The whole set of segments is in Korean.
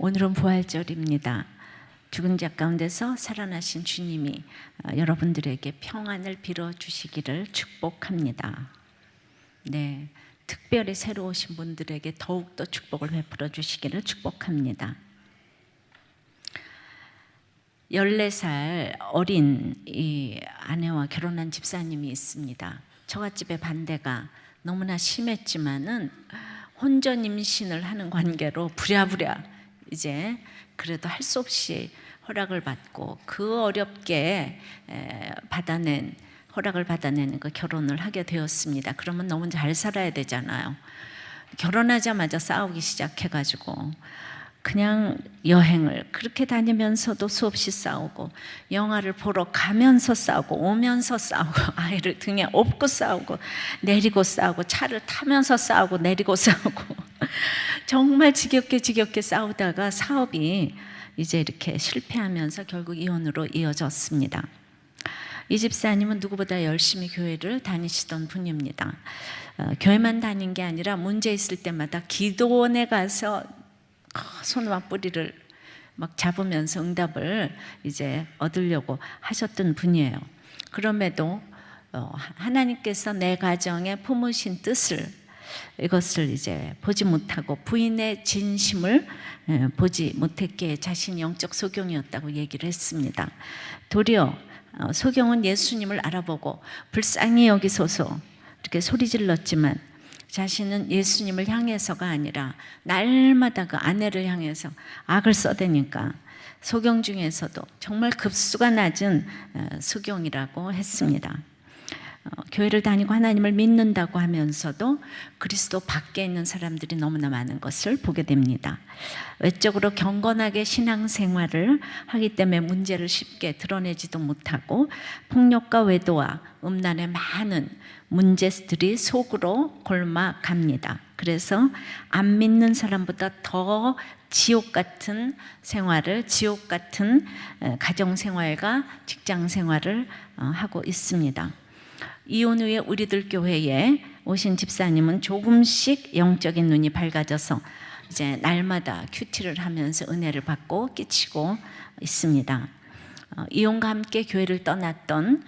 오늘은 부활절입니다. 죽은 자 가운데서 살아나신 주님이 여러분들에게 평안을 빌어주시기를 축복합니다. 네, 특별히 새로 오신 분들에게 더욱더 축복을 베풀어 주시기를 축복합니다. 14살 어린 이 아내와 결혼한 집사님이 있습니다. 처갓집의 반대가 너무나 심했지만은 혼전 임신을 하는 관계로 부랴부랴 이제 그래도 할 수 없이 허락을 받고 그 어렵게 허락을 받아내는 그 결혼을 하게 되었습니다. 그러면 너무 잘 살아야 되잖아요. 결혼하자마자 싸우기 시작해가지고 그냥 여행을 그렇게 다니면서도 수없이 싸우고, 영화를 보러 가면서 싸우고, 오면서 싸우고, 아이를 등에 업고 싸우고, 내리고 싸우고, 차를 타면서 싸우고, 내리고 싸우고 정말 지겹게 싸우다가 사업이 이제 이렇게 실패하면서 결국 이혼으로 이어졌습니다. 이 집사님은 누구보다 열심히 교회를 다니시던 분입니다. 교회만 다닌 게 아니라 문제 있을 때마다 기도원에 가서 손과 뿌리를 막 잡으면서 응답을 이제 얻으려고 하셨던 분이에요. 그럼에도 하나님께서 내 가정에 품으신 뜻을, 이것을 이제 보지 못하고 부인의 진심을 보지 못했기에 자신이 영적 소경이었다고 얘기를 했습니다. 도리어 소경은 예수님을 알아보고 불쌍히 여기소서 이렇게 소리질렀지만 자신은 예수님을 향해서가 아니라 날마다 그 아내를 향해서 악을 써대니까 소경 중에서도 정말 급수가 낮은 소경이라고 했습니다. 교회를 다니고 하나님을 믿는다고 하면서도 그리스도 밖에 있는 사람들이 너무나 많은 것을 보게 됩니다. 외적으로 경건하게 신앙생활을 하기 때문에 문제를 쉽게 드러내지도 못하고 폭력과 외도와 음란의 많은 문제들이 속으로 골마갑니다. 그래서 안 믿는 사람보다 더 지옥 같은 생활을, 지옥 같은 가정생활과 직장생활을 하고 있습니다. 이혼 후에 우리들 교회에 오신 집사님은 조금씩 영적인 눈이 밝아져서 이제 날마다 큐티를 하면서 은혜를 받고 끼치고 있습니다. 이혼과 함께 교회를 떠났던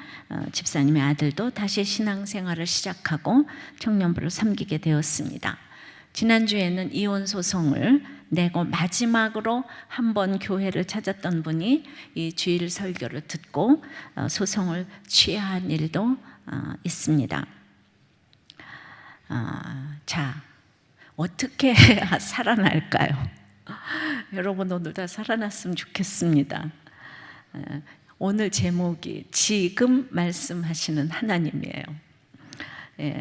집사님의 아들도 다시 신앙생활을 시작하고 청년부를 섬기게 되었습니다. 지난주에는 이혼 소송을 내고 마지막으로 한 번 교회를 찾았던 분이 이 주일 설교를 듣고 소송을 취하한 일도 있습니다. 자, 어떻게 해야 살아날까요? 여러분 오늘 다 살아났으면 좋겠습니다. 오늘 제목이 지금 말씀하시는 하나님이에요.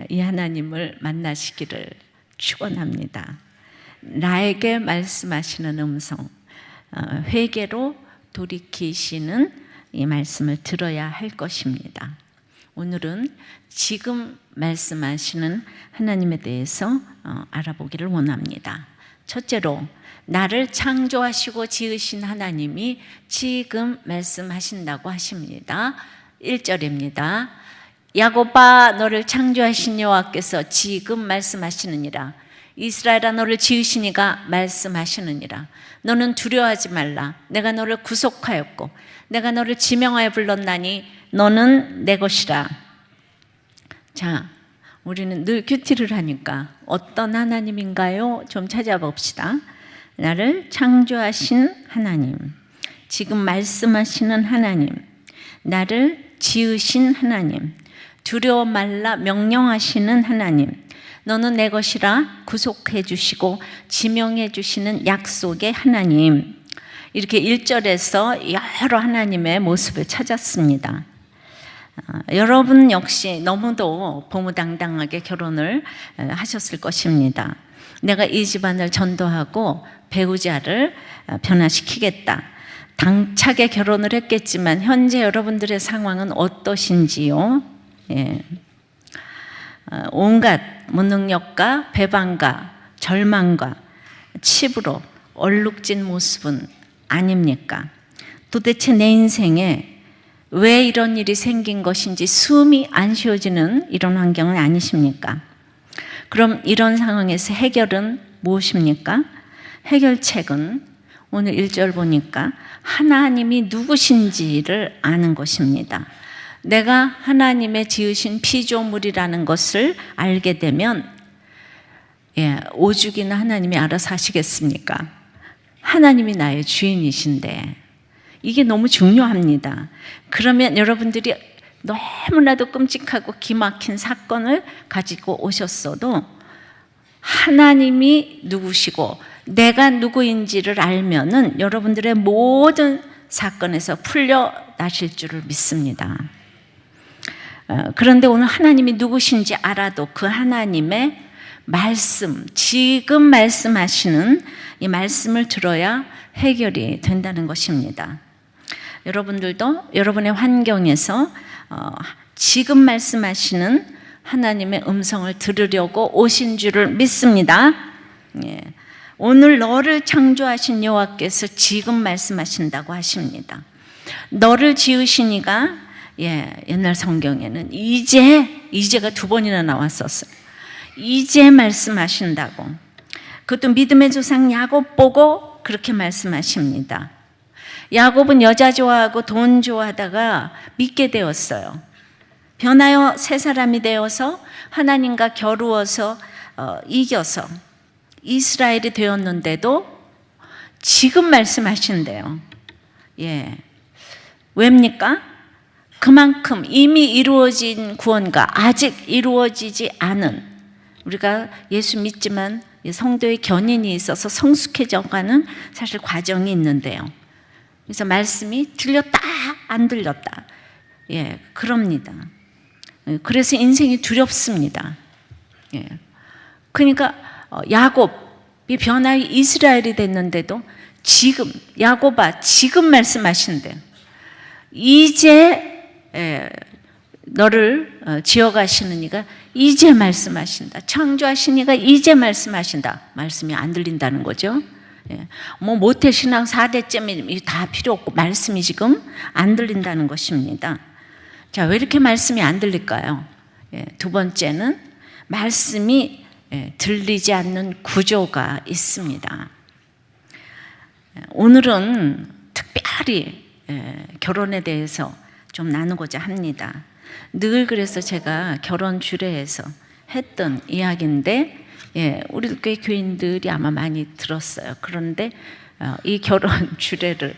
이 하나님을 만나시기를 축원합니다. 나에게 말씀하시는 음성, 회개로 돌이키시는 이 말씀을 들어야 할 것입니다. 오늘은 지금 말씀하시는 하나님에 대해서 알아보기를 원합니다. 첫째로, 나를 창조하시고 지으신 하나님이 지금 말씀하신다고 하십니다. 1절입니다. 야곱아, 너를 창조하신 여호와께서 지금 말씀하시느니라. 이스라엘아, 너를 지으신 이가 말씀하시느니라. 너는 두려워하지 말라. 내가 너를 구속하였고 내가 너를 지명하여 불렀나니 너는 내 것이라. 자, 우리는 늘 큐티를 하니까 어떤 하나님인가요? 좀 찾아봅시다. 나를 창조하신 하나님, 지금 말씀하시는 하나님, 나를 지으신 하나님, 두려워 말라 명령하시는 하나님, 너는 내 것이라 구속해 주시고 지명해 주시는 약속의 하나님. 이렇게 1절에서 여러 하나님의 모습을 찾았습니다. 여러분 역시 너무도 보무당당하게 결혼을 하셨을 것입니다. 내가 이 집안을 전도하고 배우자를 변화시키겠다. 당차게 결혼을 했겠지만 현재 여러분들의 상황은 어떠신지요? 예. 온갖 무능력과 배반과 절망과 치부로 얼룩진 모습은 아닙니까? 도대체 내 인생에 왜 이런 일이 생긴 것인지 숨이 안 쉬어지는 이런 환경은 아니십니까? 그럼 이런 상황에서 해결은 무엇입니까? 해결책은 오늘 1절 보니까 하나님이 누구신지를 아는 것입니다. 내가 하나님의 지으신 피조물이라는 것을 알게 되면 오죽이나 하나님이 알아서 하시겠습니까? 하나님이 나의 주인이신데 이게 너무 중요합니다. 그러면 여러분들이 너무나도 끔찍하고 기막힌 사건을 가지고 오셨어도 하나님이 누구시고 내가 누구인지를 알면은 여러분들의 모든 사건에서 풀려나실 줄을 믿습니다. 그런데 오늘 하나님이 누구신지 알아도 그 하나님의 말씀, 지금 말씀하시는 이 말씀을 들어야 해결이 된다는 것입니다. 여러분들도 여러분의 환경에서 지금 말씀하시는 하나님의 음성을 들으려고 오신 줄을 믿습니다. 오늘 너를 창조하신 여호와께서 지금 말씀하신다고 하십니다. 너를 지으시니가 옛날 성경에는 이제가 2번이나 나왔었어요. 이제 말씀하신다고. 그것도 믿음의 조상 야곱 보고 그렇게 말씀하십니다. 야곱은 여자 좋아하고 돈 좋아하다가 믿게 되었어요. 변하여 새 사람이 되어서 하나님과 겨루어서 이겨서 이스라엘이 되었는데도 지금 말씀하신대요. 왜입니까? 그만큼 이미 이루어진 구원과 아직 이루어지지 않은, 우리가 예수 믿지만 성도의 견인이 있어서 성숙해져가는 사실 과정이 있는데요. 그래서 말씀이 들렸다 안 들렸다 그럽니다. 그래서 인생이 두렵습니다. 그러니까 야곱이 변화의 이스라엘이 됐는데도 지금 야곱아 지금 말씀하신대. 이제 너를 지어가시는 이가 이제 말씀하신다. 창조하신 이가 이제 말씀하신다. 말씀이 안 들린다는 거죠. 뭐 모태신앙 4대쯤이 다 필요 없고 말씀이 지금 안 들린다는 것입니다. 자, 왜 이렇게 말씀이 안 들릴까요? 두 번째는 말씀이 들리지 않는 구조가 있습니다. 오늘은 특별히 결혼에 대해서 좀 나누고자 합니다. 늘 그래서 제가 결혼 주례에서 했던 이야기인데 우리 교회 교인들이 아마 많이 들었어요. 그런데 이 결혼 주례를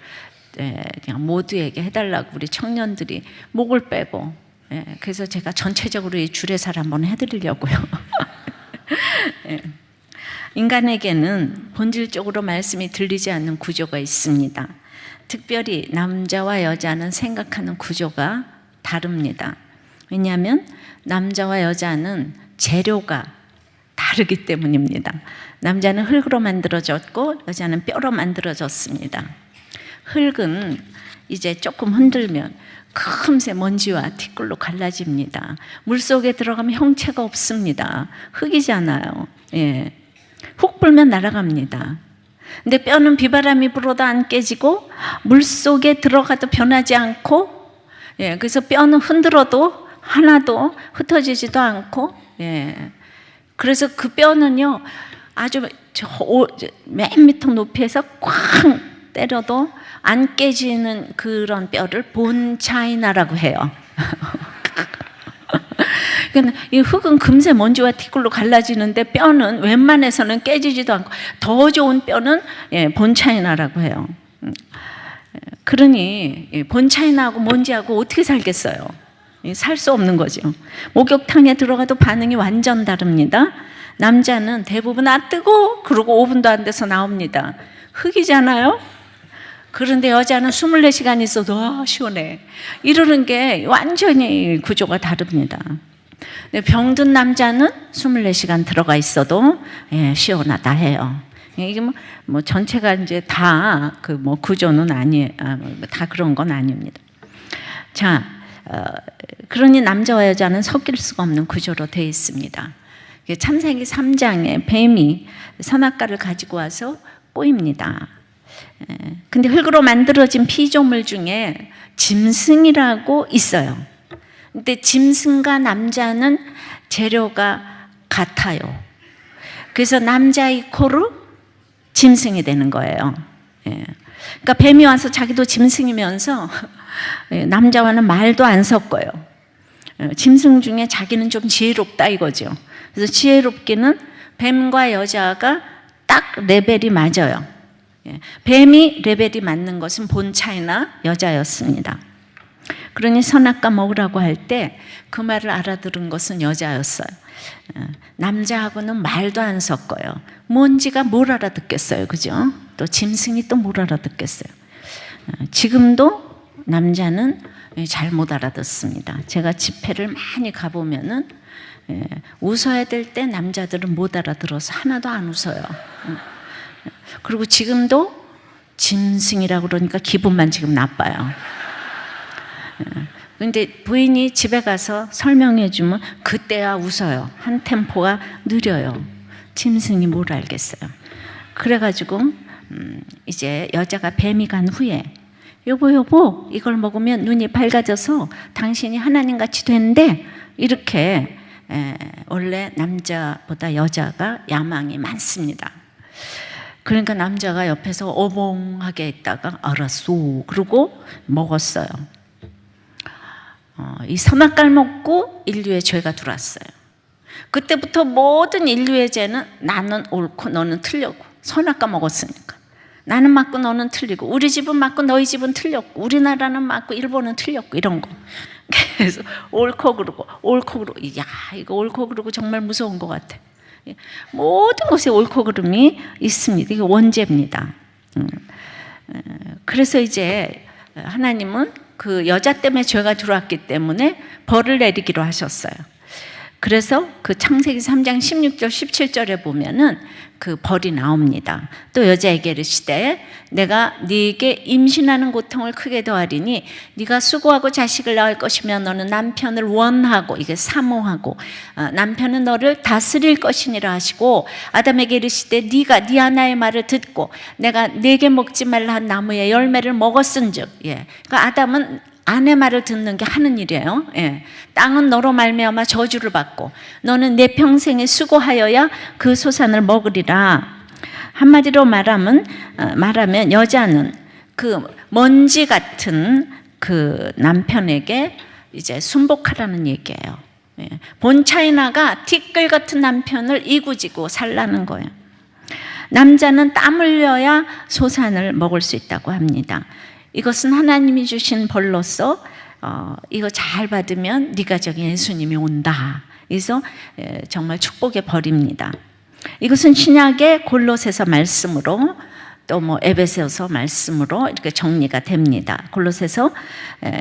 그냥 모두에게 해달라고 우리 청년들이 목을 빼고 그래서 제가 전체적으로 이 주례사를 한번 해드리려고요. 인간에게는 본질적으로 말씀이 들리지 않는 구조가 있습니다. 특별히 남자와 여자는 생각하는 구조가 다릅니다. 왜냐하면 남자와 여자는 재료가 다르기 때문입니다. 남자는 흙으로 만들어졌고 여자는 뼈로 만들어졌습니다. 흙은 이제 조금 흔들면 금세 먼지와 티끌로 갈라집니다. 물속에 들어가면 형체가 없습니다. 흙이잖아요. 훅 불면 날아갑니다. 근데 뼈는 비바람이 불어도 안 깨지고 물속에 들어가도 변하지 않고 그래서 뼈는 흔들어도 하나도 흩어지지도 않고 그래서 그 뼈는요 아주 맨 밑에 높이에서 쾅 때려도 안 깨지는 그런 뼈를 본차이나라고 해요. 그러니까 이 흙은 금세 먼지와 티끌로 갈라지는데 뼈는 웬만해서는 깨지지도 않고 더 좋은 뼈는 본차이나라고 해요. 그러니 본차이나하고 먼지하고 어떻게 살겠어요? 살 수 없는 거죠. 목욕탕에 들어가도 반응이 완전 다릅니다. 남자는 대부분 뜨고 그러고 5분도 안 돼서 나옵니다. 흙이잖아요. 그런데 여자는 24시간 있어도 시원해. 이러는 게 완전히 구조가 다릅니다. 병든 남자는 24시간 들어가 있어도 시원하다 해요. 이게 뭐 전체가 이제 다 그 뭐 구조는 아니에요. 다 그런 건 아닙니다. 자, 그러니 남자와 여자는 섞일 수가 없는 구조로 되어 있습니다. 창세기 3장에 뱀이 선악과를 가지고 와서 꼬입니다. 근데 흙으로 만들어진 피조물 중에 짐승이라고 있어요. 근데 짐승과 남자는 재료가 같아요. 그래서 남자 이코르 짐승이 되는 거예요. 예. 그러니까 뱀이 와서 자기도 짐승이면서 남자와는 말도 안 섞어요. 짐승 중에 자기는 좀 지혜롭다 이거죠. 그래서 지혜롭기는 뱀과 여자가 딱 레벨이 맞아요. 뱀이 레벨이 맞는 것은 본차이나 여자였습니다. 그러니 선악과 먹으라고 할 때 그 말을 알아들은 것은 여자였어요. 남자하고는 말도 안 섞어요. 뭔지가 뭘 알아듣겠어요, 그죠? 또 짐승이 또 뭘 알아듣겠어요. 지금도 남자는 잘 못 알아듣습니다. 제가 집회를 많이 가보면은 웃어야 될 때 남자들은 못 알아들어서 하나도 안 웃어요. 그리고 지금도 짐승이라고 그러니까 기분만 지금 나빠요. 근데 부인이 집에 가서 설명해 주면 그때야 웃어요. 한 템포가 느려요. 짐승이 뭘 알겠어요. 그래가지고 이제 여자가 뱀이 간 후에 여보 이걸 먹으면 눈이 밝아져서 당신이 하나님같이 된대. 이렇게 원래 남자보다 여자가 야망이 많습니다. 그러니까 남자가 옆에서 어벙하게 있다가 알았어 그러고 먹었어요. 이 선악과를 먹고 인류의 죄가 들어왔어요. 그때부터 모든 인류의 죄는 나는 옳고 너는 틀렸고, 선악과 먹었으니까 나는 맞고 너는 틀리고, 우리 집은 맞고 너희 집은 틀렸고, 우리나라는 맞고 일본은 틀렸고, 이런 거. 그래서 옳고 그르고 야 이거 옳고 그르고 정말 무서운 것 같아. 모든 곳에 옳고 그름이 있습니다. 이게 원죄입니다. 그래서 이제 하나님은 그 여자 때문에 죄가 들어왔기 때문에 벌을 내리기로 하셨어요. 그래서 그 창세기 3장 16절 17절에 보면은 그 벌이 나옵니다. 또 여자에게 이르시되 내가 네게 임신하는 고통을 크게 더하리니 네가 수고하고 자식을 낳을 것이며 너는 남편을 원하고, 이게 사모하고, 남편은 너를 다스릴 것이니라 하시고, 아담에게 이르시되 네가 네 하나의 말을 듣고 내가 네게 먹지 말라 한 나무의 열매를 먹었은즉, 그러니까 아담은 아내 말을 듣는 게 하는 일이에요. 땅은 너로 말미암아 저주를 받고 너는 내 평생에 수고하여야 그 소산을 먹으리라. 한마디로 말하면 여자는 그 먼지 같은 그 남편에게 이제 순복하라는 얘기예요. 본차이나가 티끌 같은 남편을 이구지고 살라는 거예요. 남자는 땀 흘려야 소산을 먹을 수 있다고 합니다. 이것은 하나님이 주신 벌로서 이거 잘 받으면 네 가정에 예수님이 온다. 그래서 정말 축복의 벌입니다. 이것은 신약의 골로새서 말씀으로 또 뭐 에베소서 말씀으로 이렇게 정리가 됩니다. 골로새서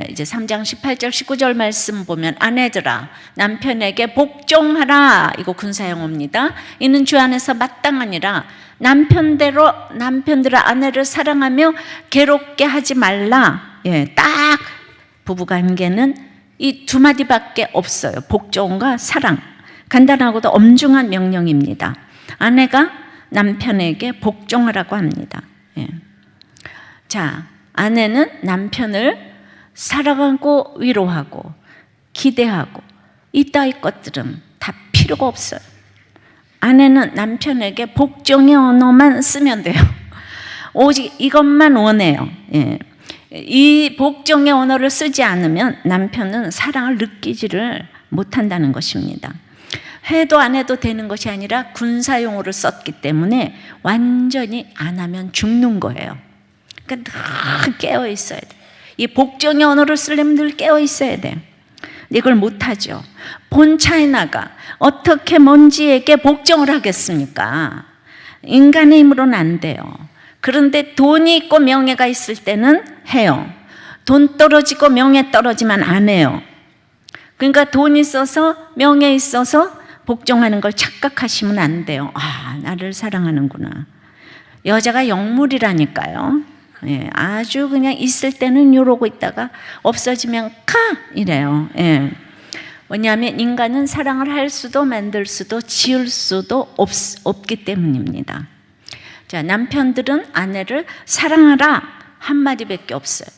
이제 3장 18절 19절 말씀 보면 아내들아 남편에게 복종하라. 이거 군사용어입니다. 이는 주 안에서 마땅하니라. 남편들아 아내를 사랑하며 괴롭게 하지 말라. 딱 부부관계는 이 두 마디밖에 없어요. 복종과 사랑. 간단하고도 엄중한 명령입니다. 아내가 남편에게 복종하라고 합니다. 자, 아내는 남편을 사랑하고 위로하고 기대하고 이따위 것들은 다 필요가 없어요. 아내는 남편에게 복종의 언어만 쓰면 돼요. 오직 이것만 원해요. 이 복종의 언어를 쓰지 않으면 남편은 사랑을 느끼지를 못한다는 것입니다. 해도 안 해도 되는 것이 아니라 군사용어를 썼기 때문에 완전히 안 하면 죽는 거예요. 그러니까 늘 깨어 있어야 돼. 이 복종의 언어를 쓰려면 늘 깨어 있어야 돼. 이걸 못하죠. 본차이나가 어떻게 먼지에게 복종을 하겠습니까? 인간의 힘으로는 안 돼요. 그런데 돈이 있고 명예가 있을 때는 해요. 돈 떨어지고 명예 떨어지면 안 해요. 그러니까 돈 있어서 명예 있어서 복종하는 걸 착각하시면 안 돼요. 아, 나를 사랑하는구나. 여자가 영물이라니까요. 아주 그냥 있을 때는 이러고 있다가 없어지면 카! 이래요. 왜냐하면 인간은 사랑을 할 수도 만들 수도 지을 수도 없기 때문입니다. 자, 남편들은 아내를 사랑하라 한마디밖에 없어요.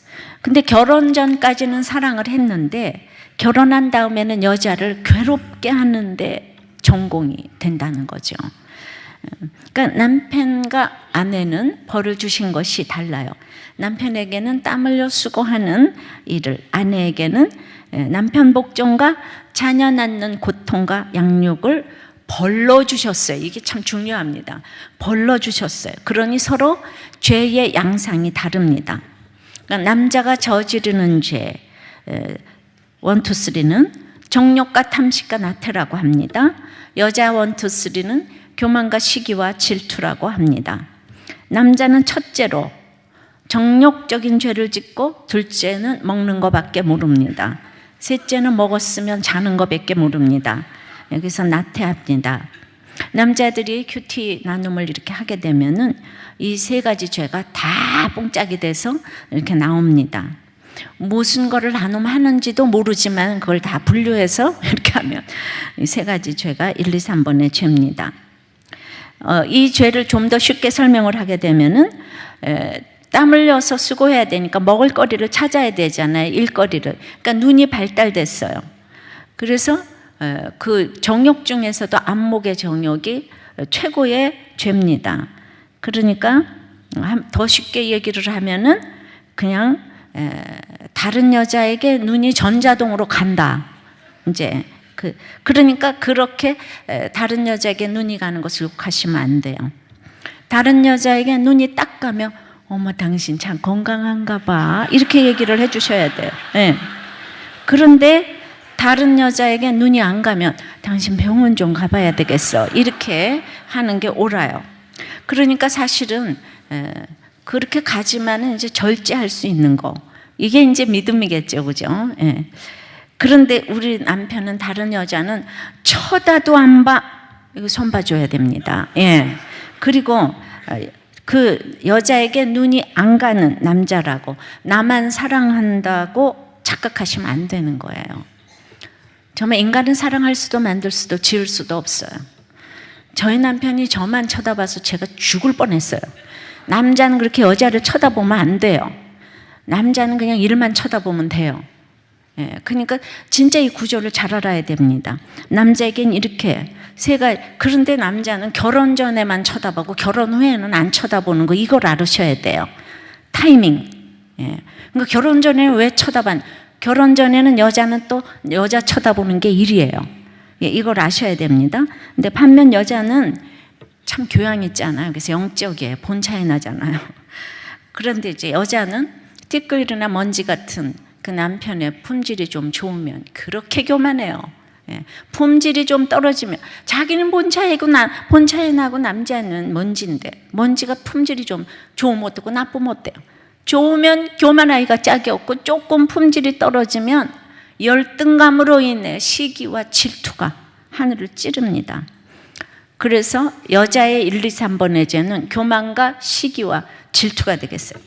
근데 결혼 전까지는 사랑을 했는데 결혼한 다음에는 여자를 괴롭게 하는데 전공이 된다는 거죠. 그러니까 남편과 아내는 벌을 주신 것이 달라요. 남편에게는 땀 흘려 수고하는 일을, 아내에게는 남편 복종과 자녀 낳는 고통과 양육을 벌로 주셨어요. 이게 참 중요합니다. 벌로 주셨어요. 그러니 서로 죄의 양상이 다릅니다. 그러니까 남자가 저지르는 죄 1, 2, 3는 정욕과 탐식과 나태라고 합니다. 여자 1, 2, 3는 교만과 시기와 질투라고 합니다. 남자는 첫째로 정욕적인 죄를 짓고, 둘째는 먹는 것밖에 모릅니다. 셋째는 먹었으면 자는 것밖에 모릅니다. 여기서 나태합니다. 남자들이 큐티 나눔을 이렇게 하게 되면은 이 세 가지 죄가 다 뽕짝이 돼서 이렇게 나옵니다. 무슨 거를 나눔하는지도 모르지만 그걸 다 분류해서 이렇게 하면 이 세 가지 죄가 1, 2, 3번의 죄입니다. 이 죄를 좀 더 쉽게 설명을 하게 되면은 땀 흘려서 수고해야 되니까 먹을거리를 찾아야 되잖아요. 일거리를. 그러니까 눈이 발달됐어요. 그래서 그 정욕 중에서도 안목의 정욕이 최고의 죄입니다. 그러니까 더 쉽게 얘기를 하면은 그냥 다른 여자에게 눈이 전자동으로 간다. 이제 그러니까 그렇게 다른 여자에게 눈이 가는 것을 욕하시면 안 돼요. 다른 여자에게 눈이 딱 가면 어머 당신 참 건강한가 봐 이렇게 얘기를 해주셔야 돼요. 네. 그런데 다른 여자에게 눈이 안 가면 당신 병원 좀 가봐야 되겠어 이렇게 하는 게 옳아요. 그러니까 사실은 그렇게 가지만은 이제 절제할 수 있는 거, 이게 이제 믿음이겠죠, 그죠? 예. 그런데 우리 남편은 다른 여자는 쳐다도 안 봐. 이거 손 봐줘야 됩니다. 예. 그리고 그 여자에게 눈이 안 가는 남자라고 나만 사랑한다고 착각하시면 안 되는 거예요. 정말 인간은 사랑할 수도 만들 수도 지을 수도 없어요. 저희 남편이 저만 쳐다봐서 제가 죽을 뻔했어요. 남자는 그렇게 여자를 쳐다보면 안 돼요. 남자는 그냥 일만 쳐다보면 돼요. 예, 그러니까 진짜 이 구조를 잘 알아야 됩니다. 남자에겐 이렇게 그런데 남자는 결혼 전에만 쳐다보고 결혼 후에는 안 쳐다보는 거, 이걸 알으셔야 돼요. 타이밍. 예, 그러니까 결혼 전에는 왜 결혼 전에는 여자는 또 여자 쳐다보는 게 일이에요. 예, 이걸 아셔야 됩니다. 근데 반면 여자는 참 교양 있잖아요. 그래서 영적이에요. 본 차이 나잖아요. 그런데 이제 여자는 띠끌이나 먼지 같은 그 남편의 품질이 좀 좋으면 그렇게 교만해요. 예, 품질이 좀 떨어지면 자기는 본 차이 나고 남자는 먼지인데, 먼지가 품질이 좀 좋으면 어떻고 나쁘면 어때요? 좋으면 교만하기가 짝이 없고, 조금 품질이 떨어지면 열등감으로 인해 시기와 질투가 하늘을 찌릅니다. 그래서 여자의 1, 2, 3번의 죄는 교만과 시기와 질투가 되겠어요.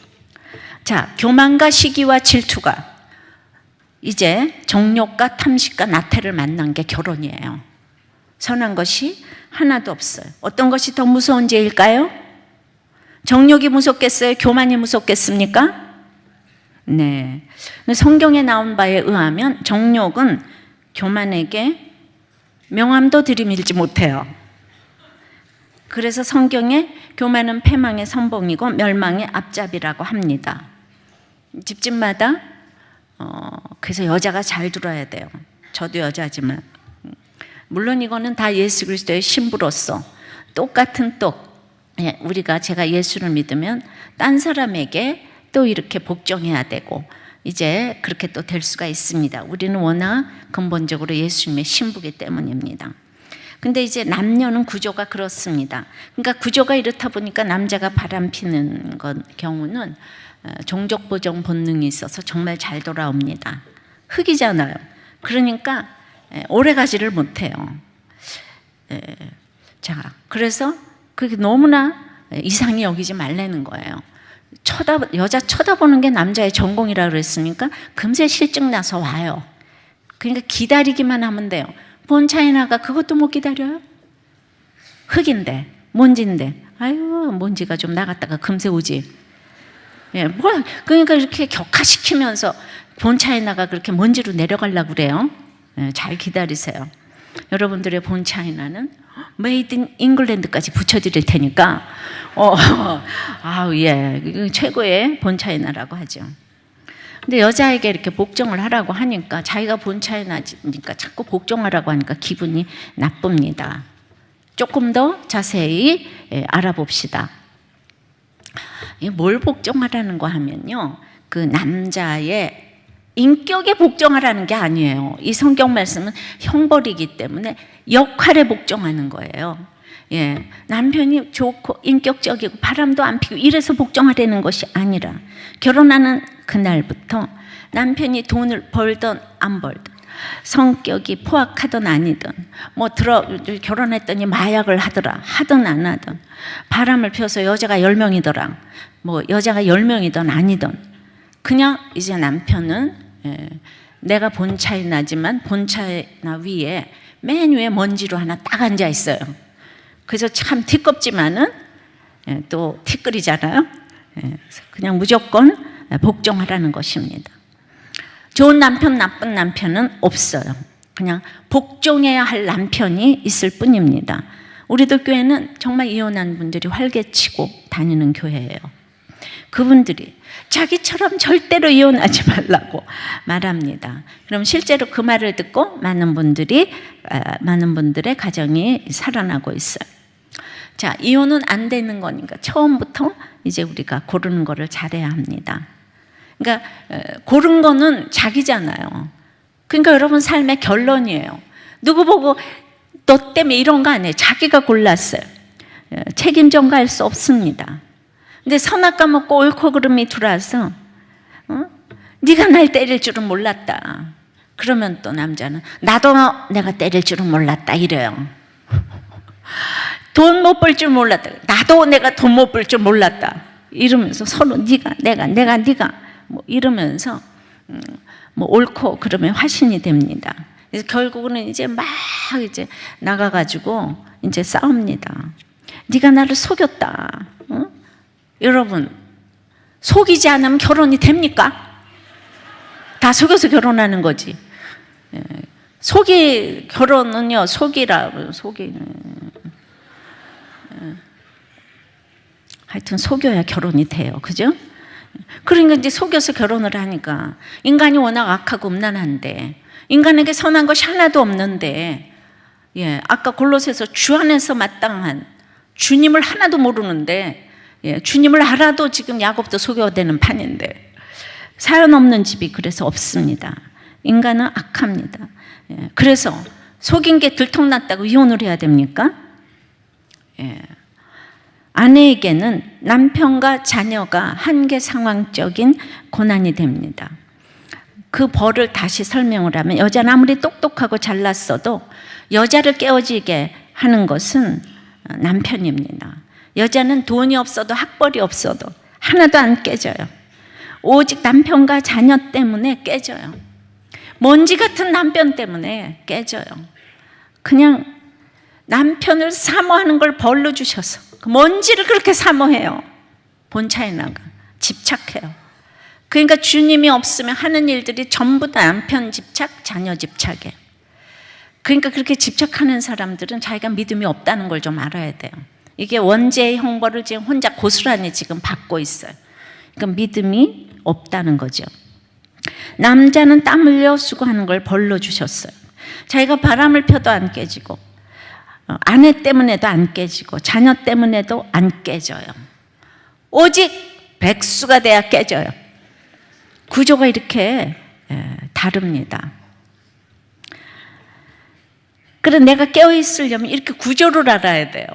자, 교만과 시기와 질투가 이제 정욕과 탐식과 나태를 만난 게 결혼이에요. 선한 것이 하나도 없어요. 어떤 것이 더 무서운 죄일까요? 정욕이 무섭겠어요? 교만이 무섭겠습니까? 네. 성경에 나온 바에 의하면 정욕은 교만에게 명함도 들이밀지 못해요. 그래서 성경에 교만은 패망의 선봉이고 멸망의 앞잡이라고 합니다. 집집마다 그래서 여자가 잘 들어야 돼요. 저도 여자지만 물론 이거는 다 예수 그리스도의 신부로서 똑같은 똑, 제가 예수를 믿으면 딴 사람에게 또 이렇게 복종해야 되고 이제 그렇게 또 될 수가 있습니다. 우리는 워낙 근본적으로 예수님의 신부기 때문입니다. 근데 이제 남녀는 구조가 그렇습니다. 그러니까 구조가 이렇다 보니까 남자가 바람피는 경우는 종족 보정 본능이 있어서 정말 잘 돌아옵니다. 흙이잖아요. 그러니까 오래 가지를 못해요. 자, 그래서 그게 너무나 이상히 여기지 말라는 거예요. 여자 쳐다보는 게 남자의 전공이라 그랬으니까 금세 실증 나서 와요. 그러니까 기다리기만 하면 돼요. 본 차이나가 그것도 못 기다려요? 흙인데, 먼지인데, 아유, 먼지가 좀 나갔다가 금세 오지. 예, 그러니까 이렇게 격화시키면서 본 차이나가 그렇게 먼지로 내려가려고 그래요. 예, 잘 기다리세요. 여러분들의 본 차이나는 메이드 인 잉글랜드까지 붙여드릴 테니까 아우 예, 이거 최고의 본 차이나라고 하죠. 근데 여자에게 이렇게 복종을 하라고 하니까 자기가 본 차이나니까 자꾸 복종하라고 하니까 기분이 나쁩니다. 조금 더 자세히 알아봅시다. 뭘 복종하라는 거 하면요, 그 남자의 인격에 복종하라는 게 아니에요. 이 성경 말씀은 형벌이기 때문에 역할에 복종하는 거예요. 예, 남편이 좋고 인격적이고 바람도 안 피고 이래서 복종하려는 것이 아니라 결혼하는 그날부터 남편이 돈을 벌든 안 벌든 성격이 포악하든 아니든 결혼했더니 마약을 하든 안 하든 바람을 피워서 여자가 10명이더라 여자가 10명이든 아니든 그냥 이제 남편은 내가 본 차이나지만 본 차이나 위에 맨 위에 먼지로 하나 딱 앉아 있어요. 그래서 참 티껍지만은 또 티끌이잖아요. 그냥 무조건 복종하라는 것입니다. 좋은 남편, 나쁜 남편은 없어요. 그냥 복종해야 할 남편이 있을 뿐입니다. 우리들 교회는 정말 이혼한 분들이 활개치고 다니는 교회예요. 그분들이 자기처럼 절대로 이혼하지 말라고 말합니다. 그럼 실제로 그 말을 듣고 많은 분들의 가정이 살아나고 있어요. 자, 이혼은 안 되는 거니까 처음부터 이제 우리가 고르는 거를 잘해야 합니다. 그러니까 고른 거는 자기잖아요. 그러니까 여러분 삶의 결론이에요. 누구 보고 너 때문에 이런 거 아니에요. 자기가 골랐어요. 책임 전가할 수 없습니다. 근데 선악과 먹고 옳고 그름이 들어와서 네가 날 때릴 줄은 몰랐다. 그러면 또 남자는 나도 내가 때릴 줄은 몰랐다 이래요. 돈 못 벌 줄 몰랐다. 나도 내가 돈 못 벌 줄 몰랐다. 이러면서 서로 네가 내가 이러면서 옳고 그러면 화신이 됩니다. 그래서 결국은 이제 막 나가가지고 이제 싸웁니다. 네가 나를 속였다. 여러분, 속이지 않으면 결혼이 됩니까? 다 속여서 결혼하는 거지. 결혼은요, 하여튼 속여야 결혼이 돼요. 그죠? 그러니까 이제 속여서 결혼을 하니까 인간이 워낙 악하고 음란한데 인간에게 선한 것이 하나도 없는데 아까 골로새서 주 안에서 마땅한 주님을 하나도 모르는데 주님을 알아도 지금 야곱도 속여되는 판인데 사연 없는 집이 그래서 없습니다. 인간은 악합니다. 그래서 속인 게 들통났다고 이혼을 해야 됩니까? 아내에게는 남편과 자녀가 한계 상황적인 고난이 됩니다. 그 벌을 다시 설명을 하면 여자는 아무리 똑똑하고 잘났어도 여자를 깨어지게 하는 것은 남편입니다. 여자는 돈이 없어도 학벌이 없어도 하나도 안 깨져요. 오직 남편과 자녀 때문에 깨져요. 먼지 같은 남편 때문에 깨져요. 그냥 남편을 사모하는 걸 벌로 주셔서 그 먼지를 그렇게 사모해요. 본 차이나가 집착해요. 그러니까 주님이 없으면 하는 일들이 전부 다 남편 집착, 자녀 집착이에요. 그러니까 그렇게 집착하는 사람들은 자기가 믿음이 없다는 걸 좀 알아야 돼요. 이게 원죄의 형벌을 지금 혼자 고스란히 지금 받고 있어요. 그러니까 믿음이 없다는 거죠. 남자는 땀 흘려 수고하는 걸 벌로 주셨어요. 자기가 바람을 펴도 안 깨지고 아내 때문에도 안 깨지고 자녀 때문에도 안 깨져요. 오직 백수가 돼야 깨져요. 구조가 이렇게 다릅니다. 그래서 내가 깨어있으려면 이렇게 구조를 알아야 돼요.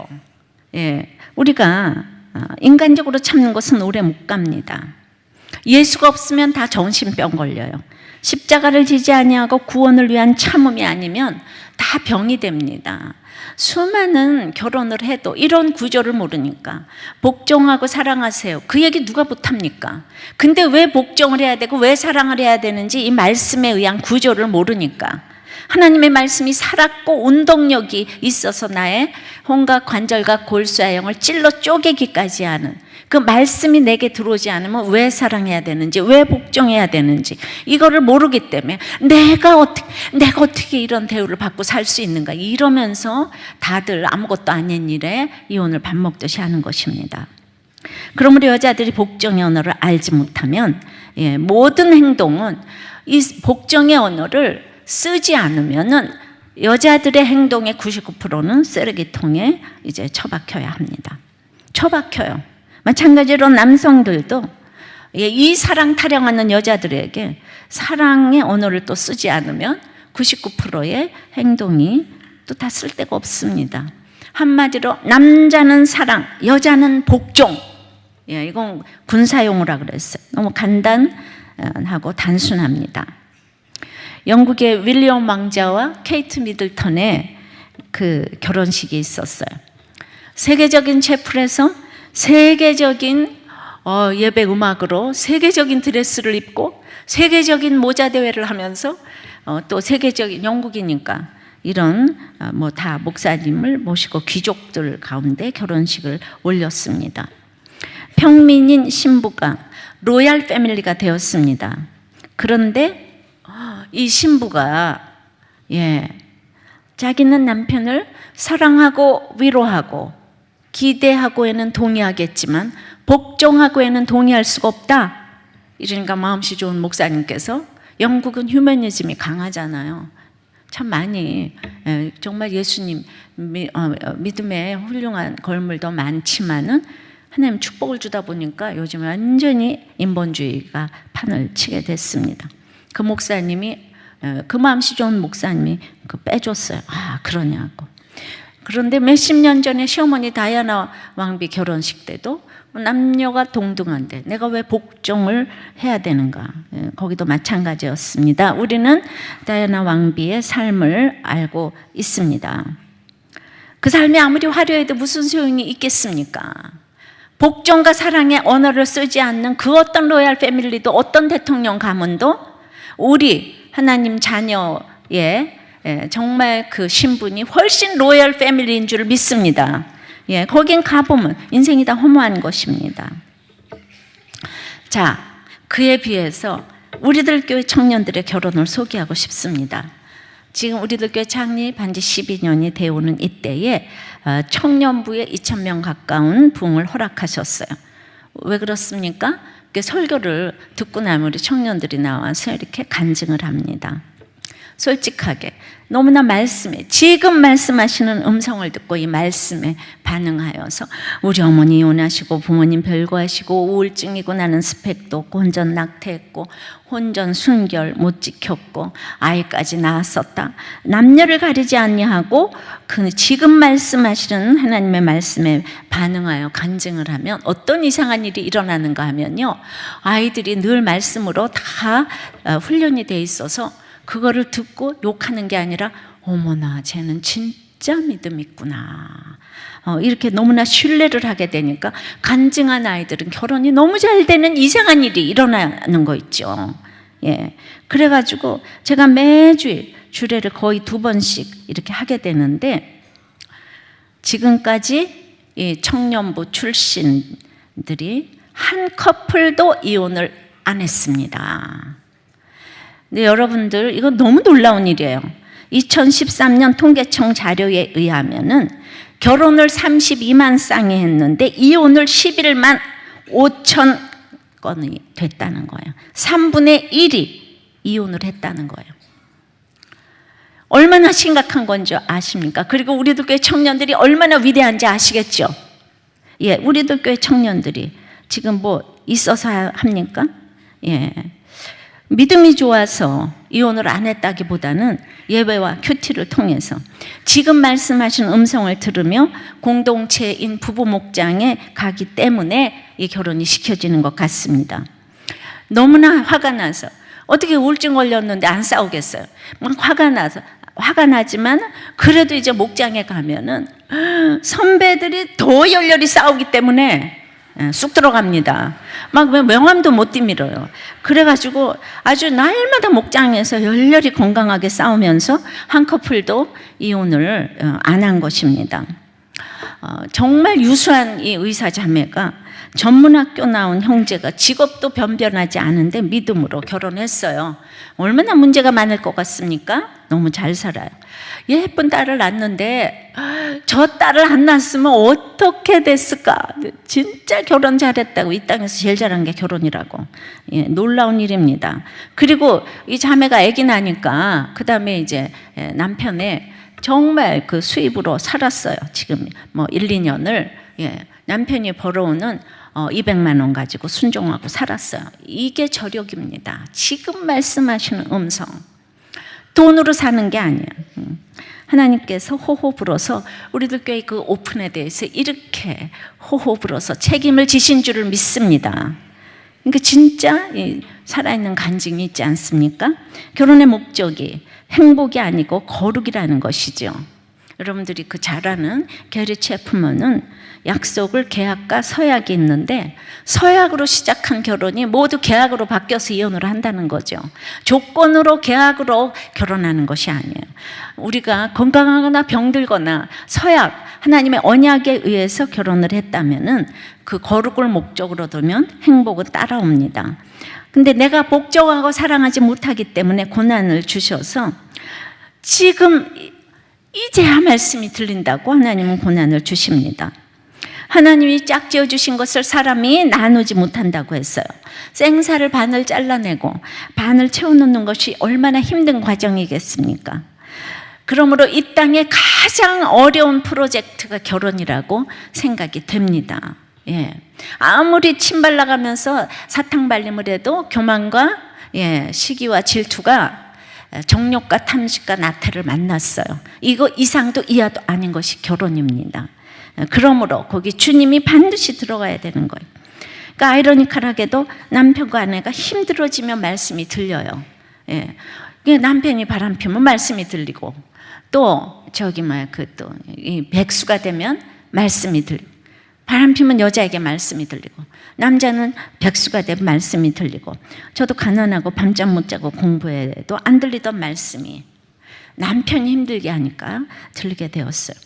우리가 인간적으로 참는 것은 오래 못 갑니다. 예수가 없으면 다 정신병 걸려요. 십자가를 지지 아니하고 구원을 위한 참음이 아니면 다 병이 됩니다. 수많은 결혼을 해도 이런 구조를 모르니까 복종하고 사랑하세요. 그 얘기 누가 못합니까? 근데 왜 복종을 해야 되고 왜 사랑을 해야 되는지 이 말씀에 의한 구조를 모르니까 하나님의 말씀이 살았고 운동력이 있어서 나의 온갖 관절과 골수아형을 찔러 쪼개기까지 하는 그 말씀이 내게 들어오지 않으면 왜 사랑해야 되는지, 왜 복종해야 되는지 이거를 모르기 때문에 내가 어떻게 이런 대우를 받고 살 수 있는가 이러면서 다들 아무것도 아닌 일에 이혼을 밥 먹듯이 하는 것입니다. 그러므로 여자들이 복종의 언어를 알지 못하면 모든 행동은 이 복종의 언어를 쓰지 않으면은 여자들의 행동의 99%는 쓰레기통에 이제 처박혀야 합니다. 처박혀요. 마찬가지로 남성들도 이 사랑 타령하는 여자들에게 사랑의 언어를 또 쓰지 않으면 99%의 행동이 또 다 쓸데가 없습니다. 한마디로 남자는 사랑, 여자는 복종. 이건 군사용어라 그랬어요. 너무 간단하고 단순합니다. 영국의 윌리엄 왕자와 케이트 미들턴의 그 결혼식이 있었어요. 세계적인 채플에서 세계적인 예배 음악으로 세계적인 드레스를 입고 세계적인 모자 대회를 하면서 또 세계적인 영국이니까 이런 다 목사님을 모시고 귀족들 가운데 결혼식을 올렸습니다. 평민인 신부가 로얄 패밀리가 되었습니다. 그런데 이 신부가 자기는 남편을 사랑하고 위로하고 기대하고에는 동의하겠지만 복종하고에는 동의할 수가 없다. 이러니까 마음씨 좋은 목사님께서 영국은 휴머니즘이 강하잖아요. 참 많이 정말 예수님 믿음의 훌륭한 걸물도 많지만은 하나님 축복을 주다 보니까 요즘 완전히 인본주의가 판을 치게 됐습니다. 그 목사님이 그 마음씨 좋은 목사님이 빼줬어요. 그러냐고. 그런데 몇십 년 전에 시어머니 다이아나 왕비 결혼식 때도 남녀가 동등한데 내가 왜 복종을 해야 되는가? 거기도 마찬가지였습니다. 우리는 다이아나 왕비의 삶을 알고 있습니다. 그 삶이 아무리 화려해도 무슨 소용이 있겠습니까? 복종과 사랑의 언어를 쓰지 않는 그 어떤 로얄 패밀리도 어떤 대통령 가문도 우리 하나님 자녀의 정말 그 신분이 훨씬 로얄 패밀리인 줄 믿습니다. 거긴 가보면 인생이 다 허무한 것입니다. 자, 그에 비해서 우리들 교회 청년들의 결혼을 소개하고 싶습니다. 지금 우리들 교회 창립한 지 12년이 되어오는 이때에 청년부에 2,000명 가까운 부흥을 허락하셨어요. 왜 그렇습니까? 설교를 듣고 나면 우리 청년들이 나와서 이렇게 간증을 합니다. 솔직하게 너무나 말씀에 지금 말씀하시는 음성을 듣고 이 말씀에 반응하여서 우리 어머니 이혼하시고 부모님 별거하시고 우울증이고 나는 스펙도 없고 혼전 낙태했고 혼전 순결 못 지켰고 아이까지 낳았었다. 남녀를 가리지 아니하고 그 지금 말씀하시는 하나님의 말씀에 반응하여 간증을 하면 어떤 이상한 일이 일어나는가 하면요, 아이들이 늘 말씀으로 다 훈련이 돼 있어서 그거를 듣고 욕하는 게 아니라 어머나 쟤는 진짜 믿음 있구나, 이렇게 너무나 신뢰를 하게 되니까 간증한 아이들은 결혼이 너무 잘 되는 이상한 일이 일어나는 거 있죠. 그래가지고 제가 매주일 주례를 거의 2번씩 이렇게 하게 되는데 지금까지 이 청년부 출신들이 한 커플도 이혼을 안 했습니다. 근데 여러분들 이거 너무 놀라운 일이에요. 2013년 통계청 자료에 의하면은 결혼을 32만 쌍이 했는데 이혼을 11만 5천 건이 됐다는 거예요. 3분의 1이 이혼을 했다는 거예요. 얼마나 심각한 건지 아십니까? 그리고 우리들 교회 청년들이 얼마나 위대한지 아시겠죠? 우리들 교회 청년들이 지금 뭐 있어서 합니까? 믿음이 좋아서 이혼을 안 했다기보다는 예배와 큐티를 통해서 지금 말씀하신 음성을 들으며 공동체인 부부 목장에 가기 때문에 이 결혼이 시켜지는 것 같습니다. 너무나 화가 나서 어떻게 우울증 걸렸는데 안 싸우겠어요? 막 화가 나지만 그래도 이제 목장에 가면은 선배들이 더 열렬히 싸우기 때문에 쑥 들어갑니다. 막 명함도 못 뒤밀어요. 그래가지고 아주 날마다 목장에서 열렬히 건강하게 싸우면서 한 커플도 이혼을 안 한 것입니다. 정말 유수한 이 의사 자매가 전문학교 나온 형제가 직업도 변변하지 않은데 믿음으로 결혼했어요. 얼마나 문제가 많을 것 같습니까? 너무 잘 살아요. 예쁜 딸을 낳았는데 저 딸을 안 낳았으면 어떻게 됐을까? 진짜 결혼 잘했다고. 이 땅에서 제일 잘한 게 결혼이라고. 예, 놀라운 일입니다. 그리고 이 자매가 아기 나니까 그 다음에 이제 남편의 정말 그 수입으로 살았어요. 지금 뭐 1, 2년을 남편이 벌어오는 200만 원 가지고 순종하고 살았어요. 이게 저력입니다. 지금 말씀하시는 음성. 돈으로 사는 게 아니에요. 하나님께서 호호 불어서 우리들 교회 그 오픈에 대해서 이렇게 호호 불어서 책임을 지신 줄을 믿습니다. 그러니까 진짜 살아있는 간증이 있지 않습니까? 결혼의 목적이 행복이 아니고 거룩이라는 것이죠. 여러분들이 그 잘 아는 게리 체프먼은 약속을 계약과 서약이 있는데 서약으로 시작한 결혼이 모두 계약으로 바뀌어서 이혼을 한다는 거죠. 조건으로 계약으로 결혼하는 것이 아니에요. 우리가 건강하거나 병들거나 서약, 하나님의 언약에 의해서 결혼을 했다면은 그 거룩을 목적으로 두면 행복은 따라옵니다. 근데 내가 복종하고 사랑하지 못하기 때문에 고난을 주셔서 지금 이제야 말씀이 들린다고 하나님은 고난을 주십니다. 하나님이 짝지어 주신 것을 사람이 나누지 못한다고 했어요. 생사를 반을 잘라내고 반을 채워놓는 것이 얼마나 힘든 과정이겠습니까? 그러므로 이 땅에 가장 어려운 프로젝트가 결혼이라고 생각이 됩니다. 예. 아무리 침 발라가면서 사탕 발림을 해도 교만과 시기와 질투가 정욕과 탐식과 나태를 만났어요. 이거 이상도 이하도 아닌 것이 결혼입니다. 그러므로 거기 주님이 반드시 들어가야 되는 거예요. 그러니까 아이러니컬하게도 남편과 아내가 힘들어지면 말씀이 들려요. 예. 남편이 바람피면 말씀이 들리고 또 이 백수가 되면 말씀이 들리고 바람피면 여자에게 말씀이 들리고 남자는 백수가 되면 말씀이 들리고 저도 가난하고 밤잠 못 자고 공부해도 안 들리던 말씀이 남편이 힘들게 하니까 들리게 되었어요.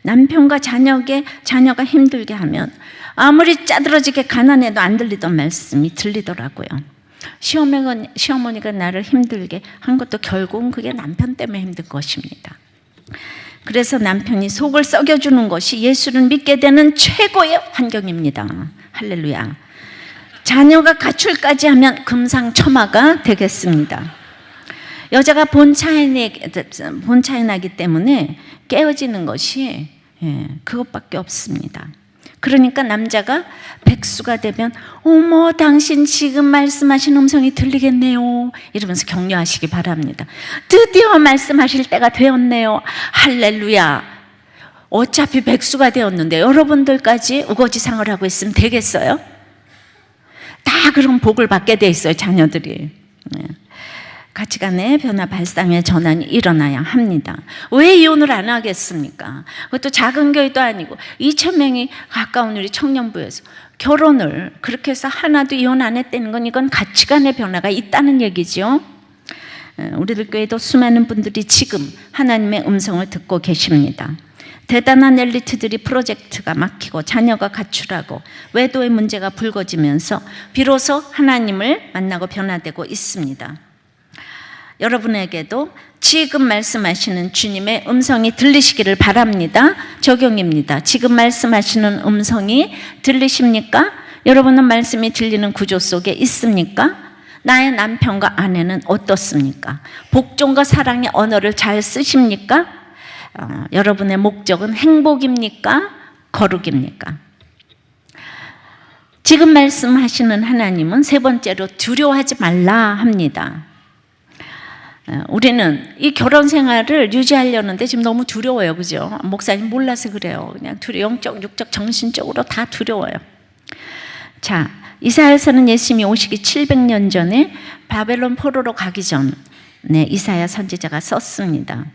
남편과 자녀가 힘들게 하면 아무리 짜들어지게 가난해도 안 들리던 말씀이 들리더라고요. 시어머니가 나를 힘들게 한 것도 결국은 그게 남편 때문에 힘든 것입니다. 그래서 남편이 속을 썩여주는 것이 예수를 믿게 되는 최고의 환경입니다. 할렐루야. 자녀가 가출까지 하면 금상첨화가 되겠습니다. 여자가 본차에 나기 때문에 깨어지는 것이 그것밖에 없습니다. 그러니까 남자가 백수가 되면 어머 당신 지금 말씀하신 음성이 들리겠네요 이러면서 격려하시기 바랍니다. 드디어 말씀하실 때가 되었네요. 할렐루야. 어차피 백수가 되었는데 여러분들까지 우거지상을 하고 있으면 되겠어요? 다 그런 복을 받게 돼 있어요. 자녀들이. 가치관의 변화 발상의 전환이 일어나야 합니다. 왜 이혼을 안 하겠습니까? 그것도 작은 교회도 아니고 2,000명이 가까운 우리 청년부에서 결혼을 그렇게 해서 하나도 이혼 안 했다는 건 이건 가치관의 변화가 있다는 얘기죠. 우리들 교회도 수많은 분들이 지금 하나님의 음성을 듣고 계십니다. 대단한 엘리트들이 프로젝트가 막히고 자녀가 가출하고 외도의 문제가 불거지면서 비로소 하나님을 만나고 변화되고 있습니다. 여러분에게도 지금 말씀하시는 주님의 음성이 들리시기를 바랍니다. 적용입니다. 지금 말씀하시는 음성이 들리십니까? 여러분은 말씀이 들리는 구조 속에 있습니까? 나의 남편과 아내는 어떻습니까? 복종과 사랑의 언어를 잘 쓰십니까? 여러분의 목적은 행복입니까? 거룩입니까? 지금 말씀하시는 하나님은 세 번째로 두려워하지 말라 합니다. 우리는 이 결혼 생활을 유지하려는데 지금 너무 두려워요. 그죠? 목사님 몰라서 그래요. 그냥 영적, 육적, 정신적으로 다 두려워요. 자, 이사야서는 예수님이 오시기 700년 전에 바벨론 포로로 가기 전에 이사야 선지자가 썼습니다.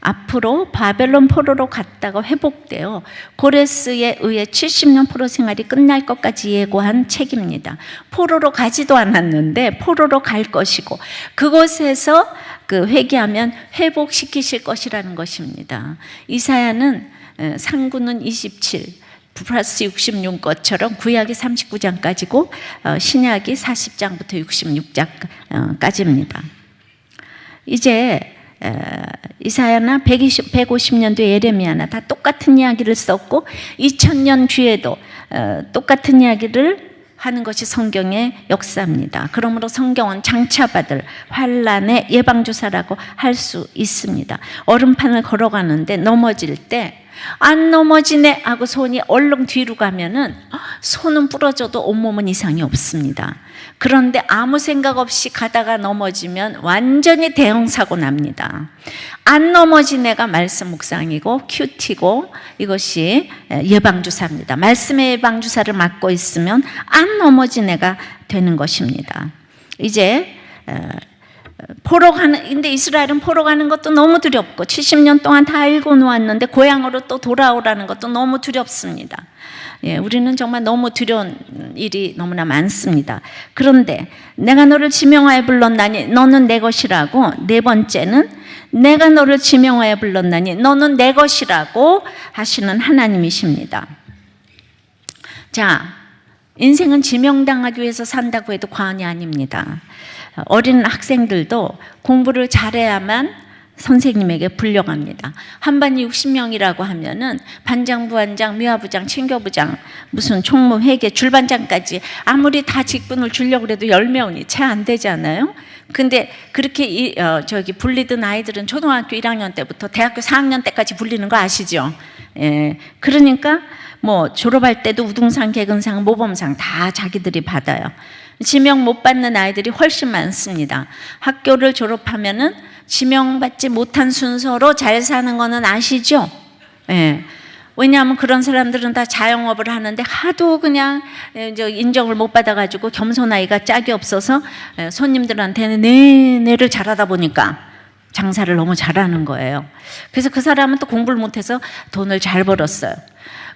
앞으로 바벨론 포로로 갔다가 회복되어 고레스에 의해 70년 포로 생활이 끝날 것까지 예고한 책입니다. 포로로 가지도 않았는데 포로로 갈 것이고 그곳에서 그 회개하면 회복시키실 것이라는 것입니다. 이사야는 상구는 27 플러스 66 것처럼 구약이 39장까지고 신약이 40장부터 66장까지입니다. 이제 이사야나 150년도 예레미야나 다 똑같은 이야기를 썼고 2000년 뒤에도 똑같은 이야기를 하는 것이 성경의 역사입니다. 그러므로 성경은 장차받을 환난의 예방주사라고 할 수 있습니다. 얼음판을 걸어가는데 넘어질 때 안 넘어지네 하고 손이 얼렁 뒤로 가면은 손은 부러져도 온몸은 이상이 없습니다. 그런데 아무 생각 없이 가다가 넘어지면 완전히 대형 사고 납니다. 안 넘어진 애가 말씀 묵상이고 큐티고 이것이 예방주사입니다. 말씀의 예방주사를 맞고 있으면 안 넘어진 애가 되는 것입니다. 이제 포로 가는, 근데 이스라엘은 포로 가는 것도 너무 두렵고 70년 동안 다 읽어놓았는데 고향으로 또 돌아오라는 것도 너무 두렵습니다. 예, 우리는 정말 너무 두려운 일이 너무나 많습니다. 그런데 내가 너를 지명하여 불렀나니 너는 내 것이라고, 네 번째는 내가 너를 지명하여 불렀나니 너는 내 것이라고 하시는 하나님이십니다. 자, 인생은 지명당하기 위해서 산다고 해도 과언이 아닙니다. 어린 학생들도 공부를 잘해야만 선생님에게 불려갑니다. 한 반이 60명이라고 하면은 반장, 부반장, 미화부장, 친교부장, 무슨 총무, 회계, 줄반장까지 아무리 다 직분을 주려고 해도 10명이 채 안 되잖아요. 근데 그렇게 불리던 아이들은 초등학교 1학년 때부터 대학교 4학년 때까지 불리는 거 아시죠? 예. 그러니까 뭐 졸업할 때도 우등상, 개근상, 모범상 다 자기들이 받아요. 지명 못 받는 아이들이 훨씬 많습니다. 학교를 졸업하면은 지명받지 못한 순서로 잘 사는 거는 아시죠? 예. 왜냐하면 그런 사람들은 다 자영업을 하는데 하도 그냥 인정을 못 받아가지고 겸손아이가 짝이 없어서 손님들한테는 내를 잘하다 보니까 장사를 너무 잘하는 거예요. 그래서 그 사람은 또 공부를 못해서 돈을 잘 벌었어요.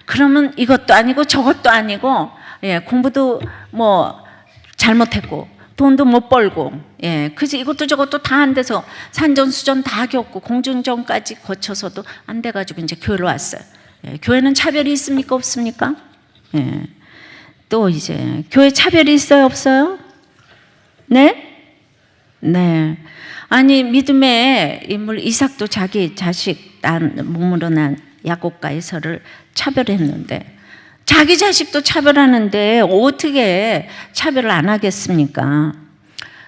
그러면 이것도 아니고 저것도 아니고, 예, 공부도 뭐 잘못했고 돈도 못 벌고, 예, 그래서 이것도 저것도 다 안 돼서 산전수전 다 겪고 공중전까지 거쳐서도 안 돼가지고 이제 교회로 왔어요. 예, 교회는 차별이 있습니까? 없습니까? 예, 또 이제 교회 차별이 있어요? 없어요? 네? 네. 아니, 믿음의 인물 이삭도 자기 자식 몸으로 난 야곱과 에서를 차별했는데 자기 자식도 차별하는데 어떻게 차별을 안 하겠습니까?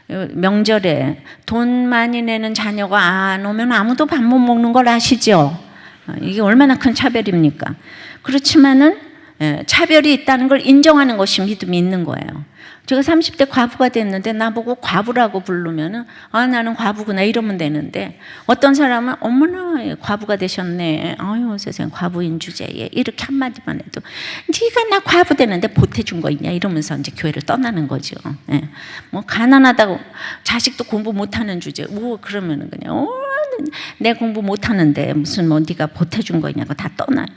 명절에 돈 많이 내는 자녀가 안 오면 아무도 밥 못 먹는 걸 아시죠? 이게 얼마나 큰 차별입니까? 그렇지만은 차별이 있다는 걸 인정하는 것이 믿음이 있는 거예요. 제가 30대 과부가 됐는데 나보고 과부라고 부르면은 나는 과부구나 이러면 되는데, 어떤 사람은 어머나 과부가 되셨네, 아유 세상에 과부인 주제에 이렇게 한마디만 해도 네가 나 과부 되는데 보태준 거 있냐 이러면서 이제 교회를 떠나는 거죠. 예. 뭐 가난하다고 자식도 공부 못하는 주제 뭐 그러면은 그냥 내 공부 못하는데 무슨 뭐 네가 보태준 거 있냐고 다 떠나요.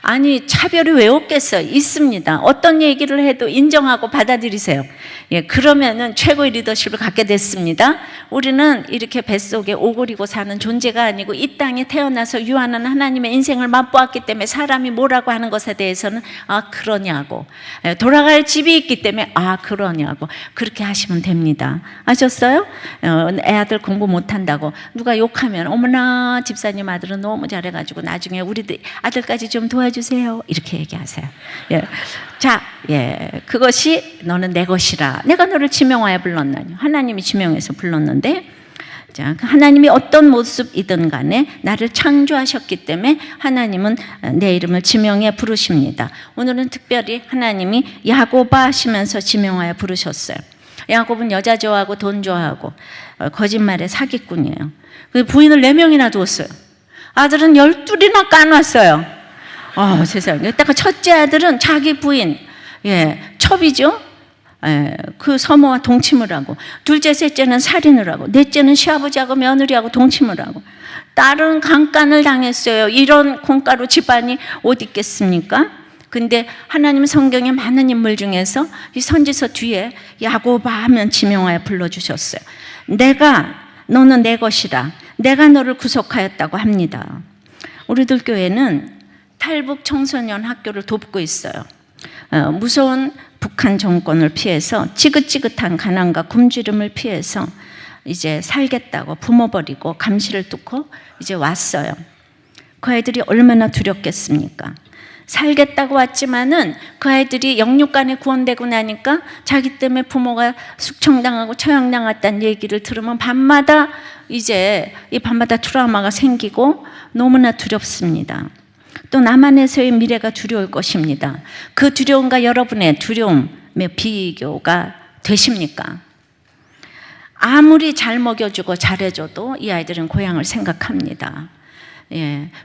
아니, 차별이 왜 없겠어요? 있습니다. 어떤 얘기를 해도 인정하고 받아들이세요. 예, 그러면은 최고의 리더십을 갖게 됐습니다. 우리는 이렇게 뱃속에 오골이고 사는 존재가 아니고 이 땅에 태어나서 유한한 하나님의 인생을 맛보았기 때문에 사람이 뭐라고 하는 것에 대해서는 그러냐고, 돌아갈 집이 있기 때문에 그러냐고 그렇게 하시면 됩니다. 아셨어요? 애아들 공부 못한다고 누가 욕하면 어머나 집사님 아들은 너무 잘해가지고 나중에 우리 아들까지 좀 도와주세요 이렇게 얘기하세요. 예. 자, 예, 그것이 너는 내 것이라 내가 너를 지명하여 불렀나니, 하나님이 지명해서 불렀는데, 자, 하나님이 어떤 모습이든 간에 나를 창조하셨기 때문에 하나님은 내 이름을 지명해 부르십니다. 오늘은 특별히 하나님이 야곱아 하시면서 지명하여 부르셨어요. 야곱은 여자 좋아하고 돈 좋아하고 거짓말의 사기꾼이에요. 부인을 4명이나 두었어요. 아들은 12이나 까놨어요. 세상에. 이따가 첫째 아들은 자기 부인, 예, 첩이죠. 그 서모와 동침을 하고, 둘째, 셋째는 살인을 하고, 넷째는 시아버지하고 며느리하고 동침을 하고, 딸은 강간을 당했어요. 이런 콩가루 집안이 어디 있겠습니까? 근데 하나님 성경의 많은 인물 중에서 이 선지서 뒤에 야고바 하면 지명하여 불러주셨어요. 너는 내 것이라, 내가 너를 구속하였다고 합니다. 우리들 교회는 탈북 청소년 학교를 돕고 있어요. 무서운 북한 정권을 피해서, 지긋지긋한 가난과 굶주림을 피해서 이제 살겠다고 부모 버리고 감시를 뚫고 이제 왔어요. 그 아이들이 얼마나 두렵겠습니까? 살겠다고 왔지만은 그 아이들이 영육간에 구원되고 나니까 자기 때문에 부모가 숙청당하고 처형당했다는 얘기를 들으면 밤마다 트라우마가 생기고 너무나 두렵습니다. 또 남한에서의 미래가 두려울 것입니다. 그 두려움과 여러분의 두려움에 비교가 되십니까? 아무리 잘 먹여주고 잘해줘도 이 아이들은 고향을 생각합니다.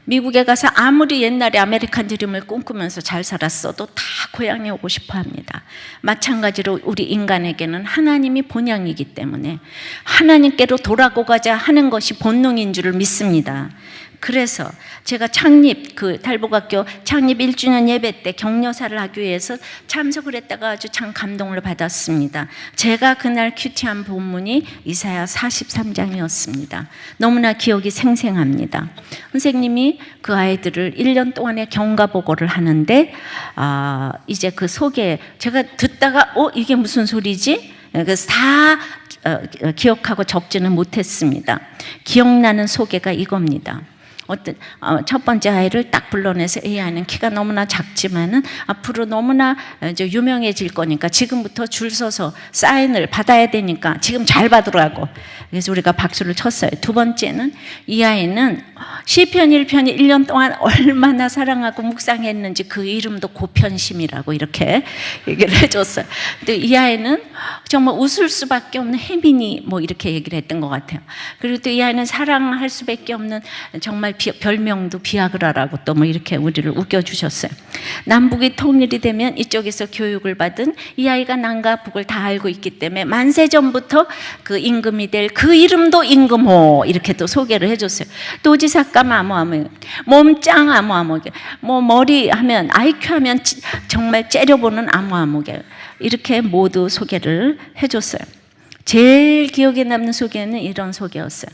미국에 가서 아무리 옛날에 아메리칸 드림을 꿈꾸면서 잘 살았어도 다 고향에 오고 싶어 합니다. 마찬가지로 우리 인간에게는 하나님이 본향이기 때문에 하나님께로 돌아가고자 하는 것이 본능인 줄을 믿습니다. 그래서 제가 탈북학교 창립 1주년 예배 때 격려사를 하기 위해서 참석을 했다가 아주 참 감동을 받았습니다. 제가 그날 큐티한 본문이 이사야 43장이었습니다. 너무나 기억이 생생합니다. 선생님이 그 아이들을 1년 동안의 경과 보고를 하는데 이제 그 속에 제가 듣다가 이게 무슨 소리지? 그래서 다 기억하고 적지는 못했습니다. 기억나는 소개가 이겁니다. 첫 번째 아이를 딱 불러내서 이 아이는 키가 너무나 작지만은 앞으로 너무나 이제 유명해질 거니까 지금부터 줄 서서 사인을 받아야 되니까 지금 잘 받으라고. 그래서 우리가 박수를 쳤어요. 두 번째는 이 아이는 시편 1편이 1년 동안 얼마나 사랑하고 묵상했는지 그 이름도 고편심이라고 이렇게 얘기를 해줬어요. 근데 이 아이는 정말 웃을 수밖에 없는 혜민이 이렇게 얘기를 했던 것 같아요. 그리고 또 이 아이는 사랑할 수밖에 없는 정말 별명도 비아그라라고 또 이렇게 우리를 웃겨주셨어요. 남북이 통일이 되면 이쪽에서 교육을 받은 이 아이가 남과 북을 다 알고 있기 때문에 만세 전부터 그 임금이 될 그 이름도 임금호 이렇게 또 소개를 해줬어요. 도지삭감 아무아무, 몸짱 아무아무게, 머리 하면 IQ 하면 정말 째려보는 아무아무게 이렇게 모두 소개를 해줬어요. 제일 기억에 남는 소개는 이런 소개였어요.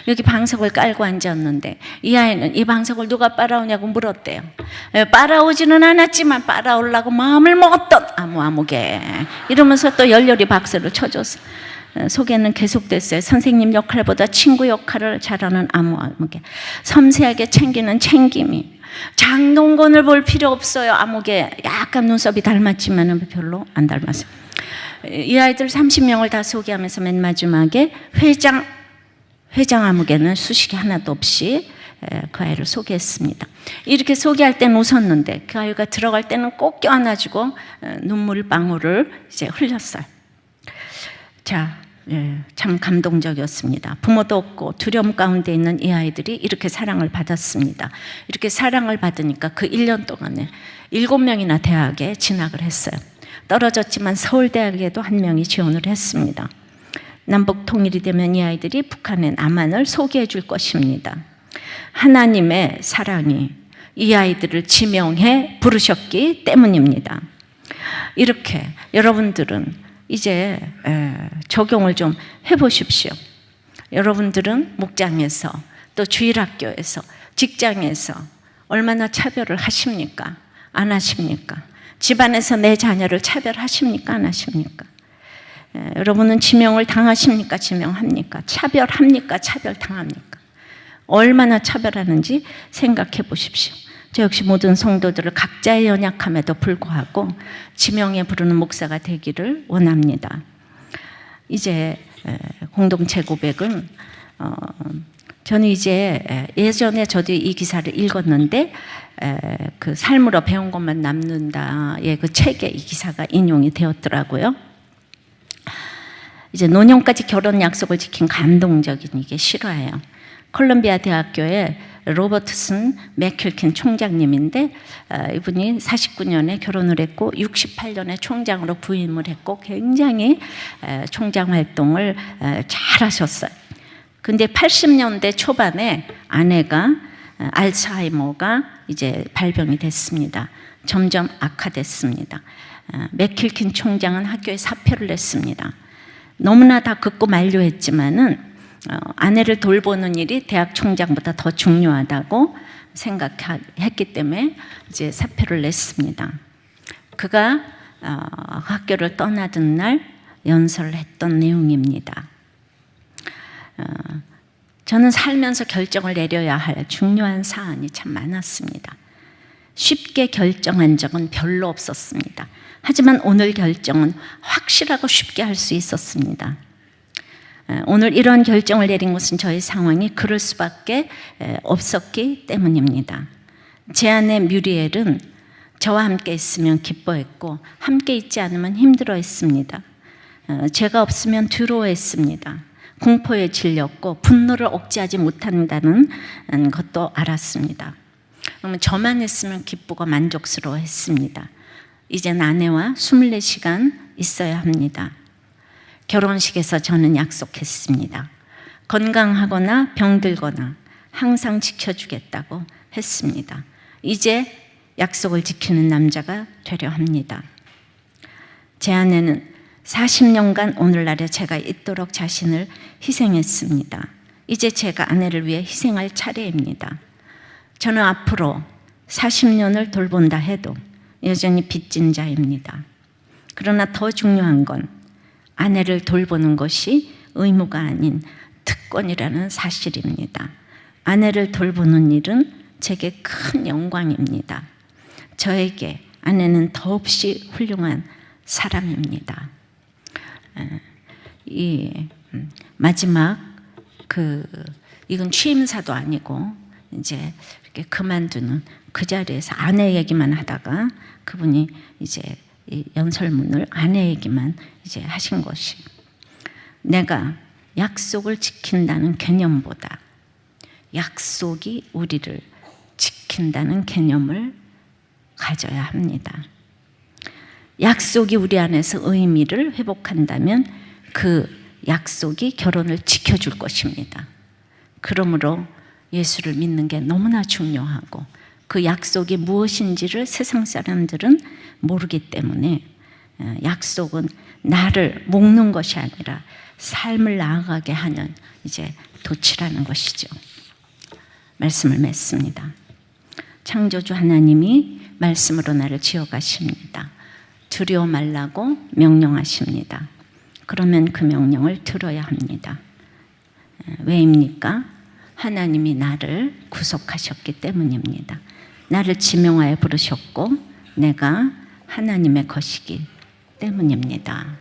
여기 방석을 깔고 앉았는데 이 아이는 이 방석을 누가 빨아오냐고 물었대요. 빨아오지는 않았지만 빨아오려고 마음을 먹었던 아무아무개 이러면서 또 열렬히 박수를 쳐줬어요. 소개는 계속됐어요. 선생님 역할보다 친구 역할을 잘하는 아무아무개, 섬세하게 챙기는 챙김이, 장동건을 볼 필요 없어요. 아무개 약간 눈썹이 닮았지만 별로 안 닮았어요. 이 아이들 30명을 다 소개하면서 맨 마지막에 회장 아무개는 수식이 하나도 없이 그 아이를 소개했습니다. 이렇게 소개할 때는 웃었는데 그 아이가 들어갈 때는 꼭 껴안아주고 눈물방울을 이제 흘렸어요. 참 감동적이었습니다. 부모도 없고 두려움 가운데 있는 이 아이들이 이렇게 사랑을 받았습니다. 이렇게 사랑을 받으니까 그 1년 동안에 7명이나 대학에 진학을 했어요. 떨어졌지만 서울대학에도 1명이 지원을 했습니다. 남북 통일이 되면 이 아이들이 북한의 남한을 소개해 줄 것입니다. 하나님의 사랑이 이 아이들을 지명해 부르셨기 때문입니다. 이렇게 여러분들은 이제 적용을 좀 해보십시오. 여러분들은 목장에서 또 주일학교에서 직장에서 얼마나 차별을 하십니까? 안 하십니까? 집안에서 내 자녀를 차별하십니까? 안 하십니까? 여러분은 지명을 당하십니까? 지명합니까? 차별합니까? 차별당합니까? 얼마나 차별하는지 생각해 보십시오. 저 역시 모든 성도들을 각자의 연약함에도 불구하고 지명에 부르는 목사가 되기를 원합니다. 이제 공동체 고백은 저는 이제 예전에 저도 이 기사를 읽었는데 그 삶으로 배운 것만 남는다의 그 책에 이 기사가 인용이 되었더라고요. 이제 노년까지 결혼 약속을 지킨 감동적인 이게 실화예요. 콜롬비아 대학교에 로버트슨 맥킬킨 총장님인데 이분이 49년에 결혼을 했고 68년에 총장으로 부임을 했고 굉장히 총장 활동을 잘 하셨어요. 근데 80년대 초반에 아내가 알츠하이머가 이제 발병이 됐습니다. 점점 악화됐습니다. 맥킬킨 총장은 학교에 사표를 냈습니다. 너무나 다 극구 만료했지만은 아내를 돌보는 일이 대학 총장보다 더 중요하다고 생각했기 때문에 이제 사표를 냈습니다. 그가 학교를 떠나던 날 연설을 했던 내용입니다. 저는 살면서 결정을 내려야 할 중요한 사안이 참 많았습니다. 쉽게 결정한 적은 별로 없었습니다. 하지만 오늘 결정은 확실하고 쉽게 할 수 있었습니다. 오늘 이런 결정을 내린 것은 저의 상황이 그럴 수밖에 없었기 때문입니다. 제 아내 뮤리엘은 저와 함께 있으면 기뻐했고 함께 있지 않으면 힘들어했습니다. 제가 없으면 두려워했습니다. 공포에 질렸고 분노를 억제하지 못한다는 것도 알았습니다. 그러면 저만 있으면 기쁘고 만족스러워했습니다. 이젠 아내와 24시간 있어야 합니다. 결혼식에서 저는 약속했습니다. 건강하거나 병들거나 항상 지켜주겠다고 했습니다. 이제 약속을 지키는 남자가 되려 합니다. 제 아내는 40년간 오늘날에 제가 있도록 자신을 희생했습니다. 이제 제가 아내를 위해 희생할 차례입니다. 저는 앞으로 40년을 돌본다 해도 여전히 빚진 자입니다. 그러나 더 중요한 건 아내를 돌보는 것이 의무가 아닌 특권이라는 사실입니다. 아내를 돌보는 일은 제게 큰 영광입니다. 저에게 아내는 더없이 훌륭한 사람입니다. 이 마지막 이건 취임사도 아니고 이제 이렇게 그만두는 그 자리에서 아내 얘기만 하다가 그분이 이제 이 연설문을 아내 얘기만 이제 하신 것이, 내가 약속을 지킨다는 개념보다 약속이 우리를 지킨다는 개념을 가져야 합니다. 약속이 우리 안에서 의미를 회복한다면 그 약속이 결혼을 지켜줄 것입니다. 그러므로 예수를 믿는 게 너무나 중요하고 그 약속이 무엇인지를 세상 사람들은 모르기 때문에 약속은 나를 묶는 것이 아니라 삶을 나아가게 하는 이제 도치라는 것이죠. 말씀을 맺습니다. 창조주 하나님이 말씀으로 나를 지어가십니다. 두려워 말라고 명령하십니다. 그러면 그 명령을 들어야 합니다. 왜입니까? 하나님이 나를 구속하셨기 때문입니다. 나를 지명하여 부르셨고 내가 하나님의 것이기 때문입니다.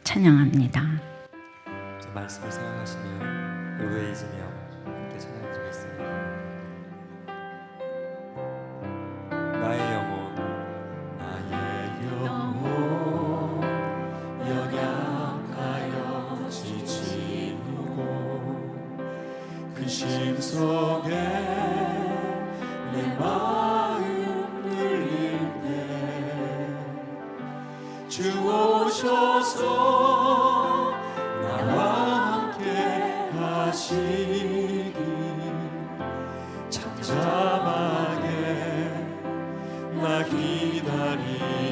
찬양합니다. 말씀을 생각하시며 노래 잊으며 함께 찬양해 드리겠습니다. 나의 영혼 연약하여 지치고 근심 속에 내 마음 눌릴 때 주 오셔서 나와 함께 하시기 잠잠하게 나 기다립니다.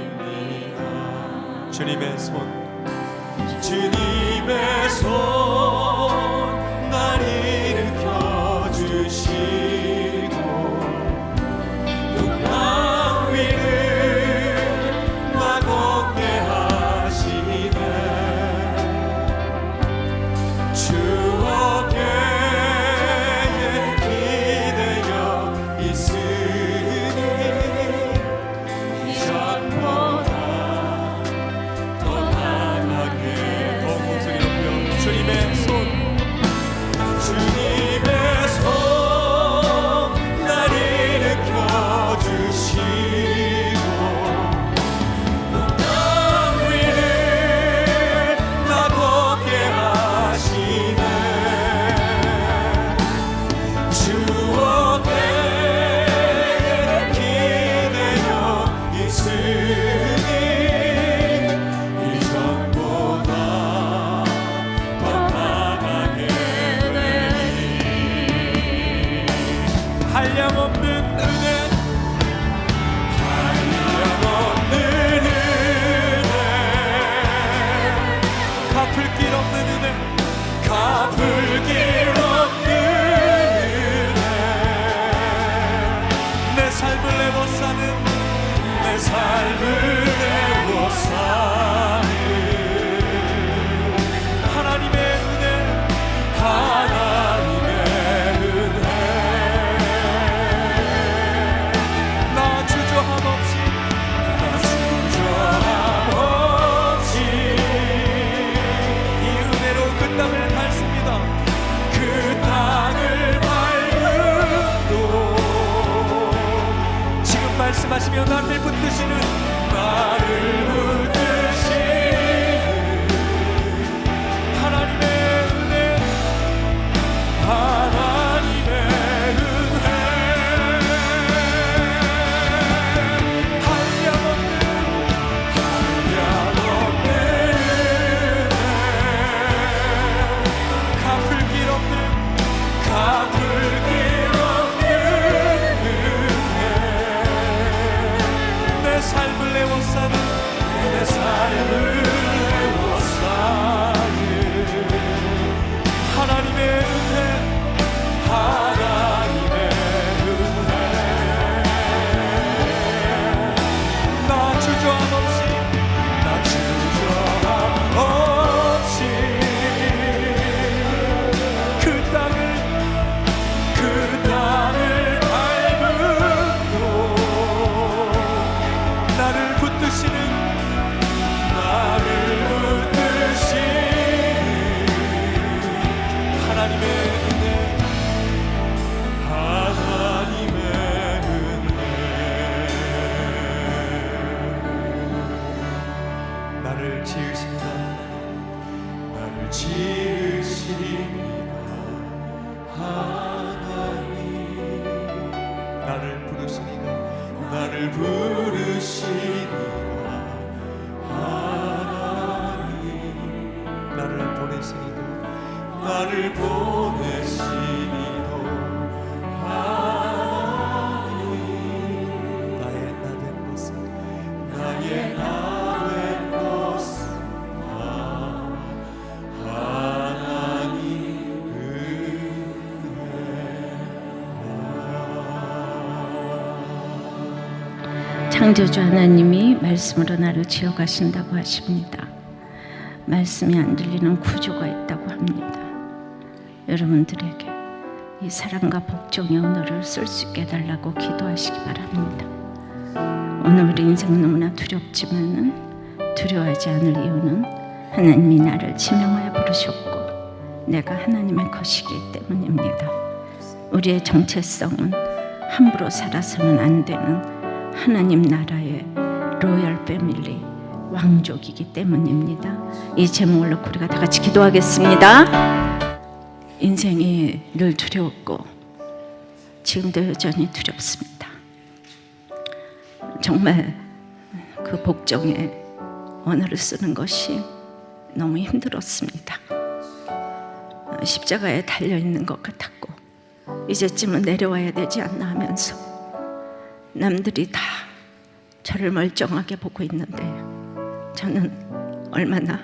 주님의 손 날 일으켜 주시고 땅 위를 나 걷게 하시네. 주 어깨에 기대어 있으니 이전보다 더 강하게 더욱 목소리 높여 주님의 손 날 일으켜 주시고 땅 위를 나 걷게 하시네. 주 어깨에 말씀하시며 나를 붙드시는 하나님의 은혜, 하나님의 은혜, 한량없는 은혜, 갚을 길 없는 은혜, 내 삶을 애워싸는 하나님의 은혜, 하나님의 은혜. 나 주저함 없이 그 땅을 밟음으로 나를 붙드시는 하나님의 은혜, 하나님의 은혜. 나를 지으시니가 하나님, 나를 부르시니가 나를 보내시니도 하나님, 나의 나 된 것은 하나님 은혜. 창조주 하나님이 말씀으로 나를 지어가신다고 하십니다. 말씀이 안 들리는 구조가 있다고 합니다. 여러분들에게 이 사랑과 복종의 언어를 쓸 수 있게 해달라고 기도하시기 바랍니다. 오늘 우리 인생은 너무나 두렵지만은 두려워하지 않을 이유는 하나님이 나를 지명하여 부르셨고 내가 하나님의 것이기 때문입니다. 우리의 정체성은 함부로 살아서는 안 되는 하나님 나라의 로열 패밀리, 왕족이기 때문입니다. 이 제목을 놓고 우리가 다 같이 기도하겠습니다. 인생이 늘 두려웠고 지금도 여전히 두렵습니다. 정말 그 복종의 언어를 쓰는 것이 너무 힘들었습니다. 십자가에 달려있는 것 같았고 이제쯤은 내려와야 되지 않나 하면서 남들이 다 저를 멀쩡하게 보고 있는데 저는 얼마나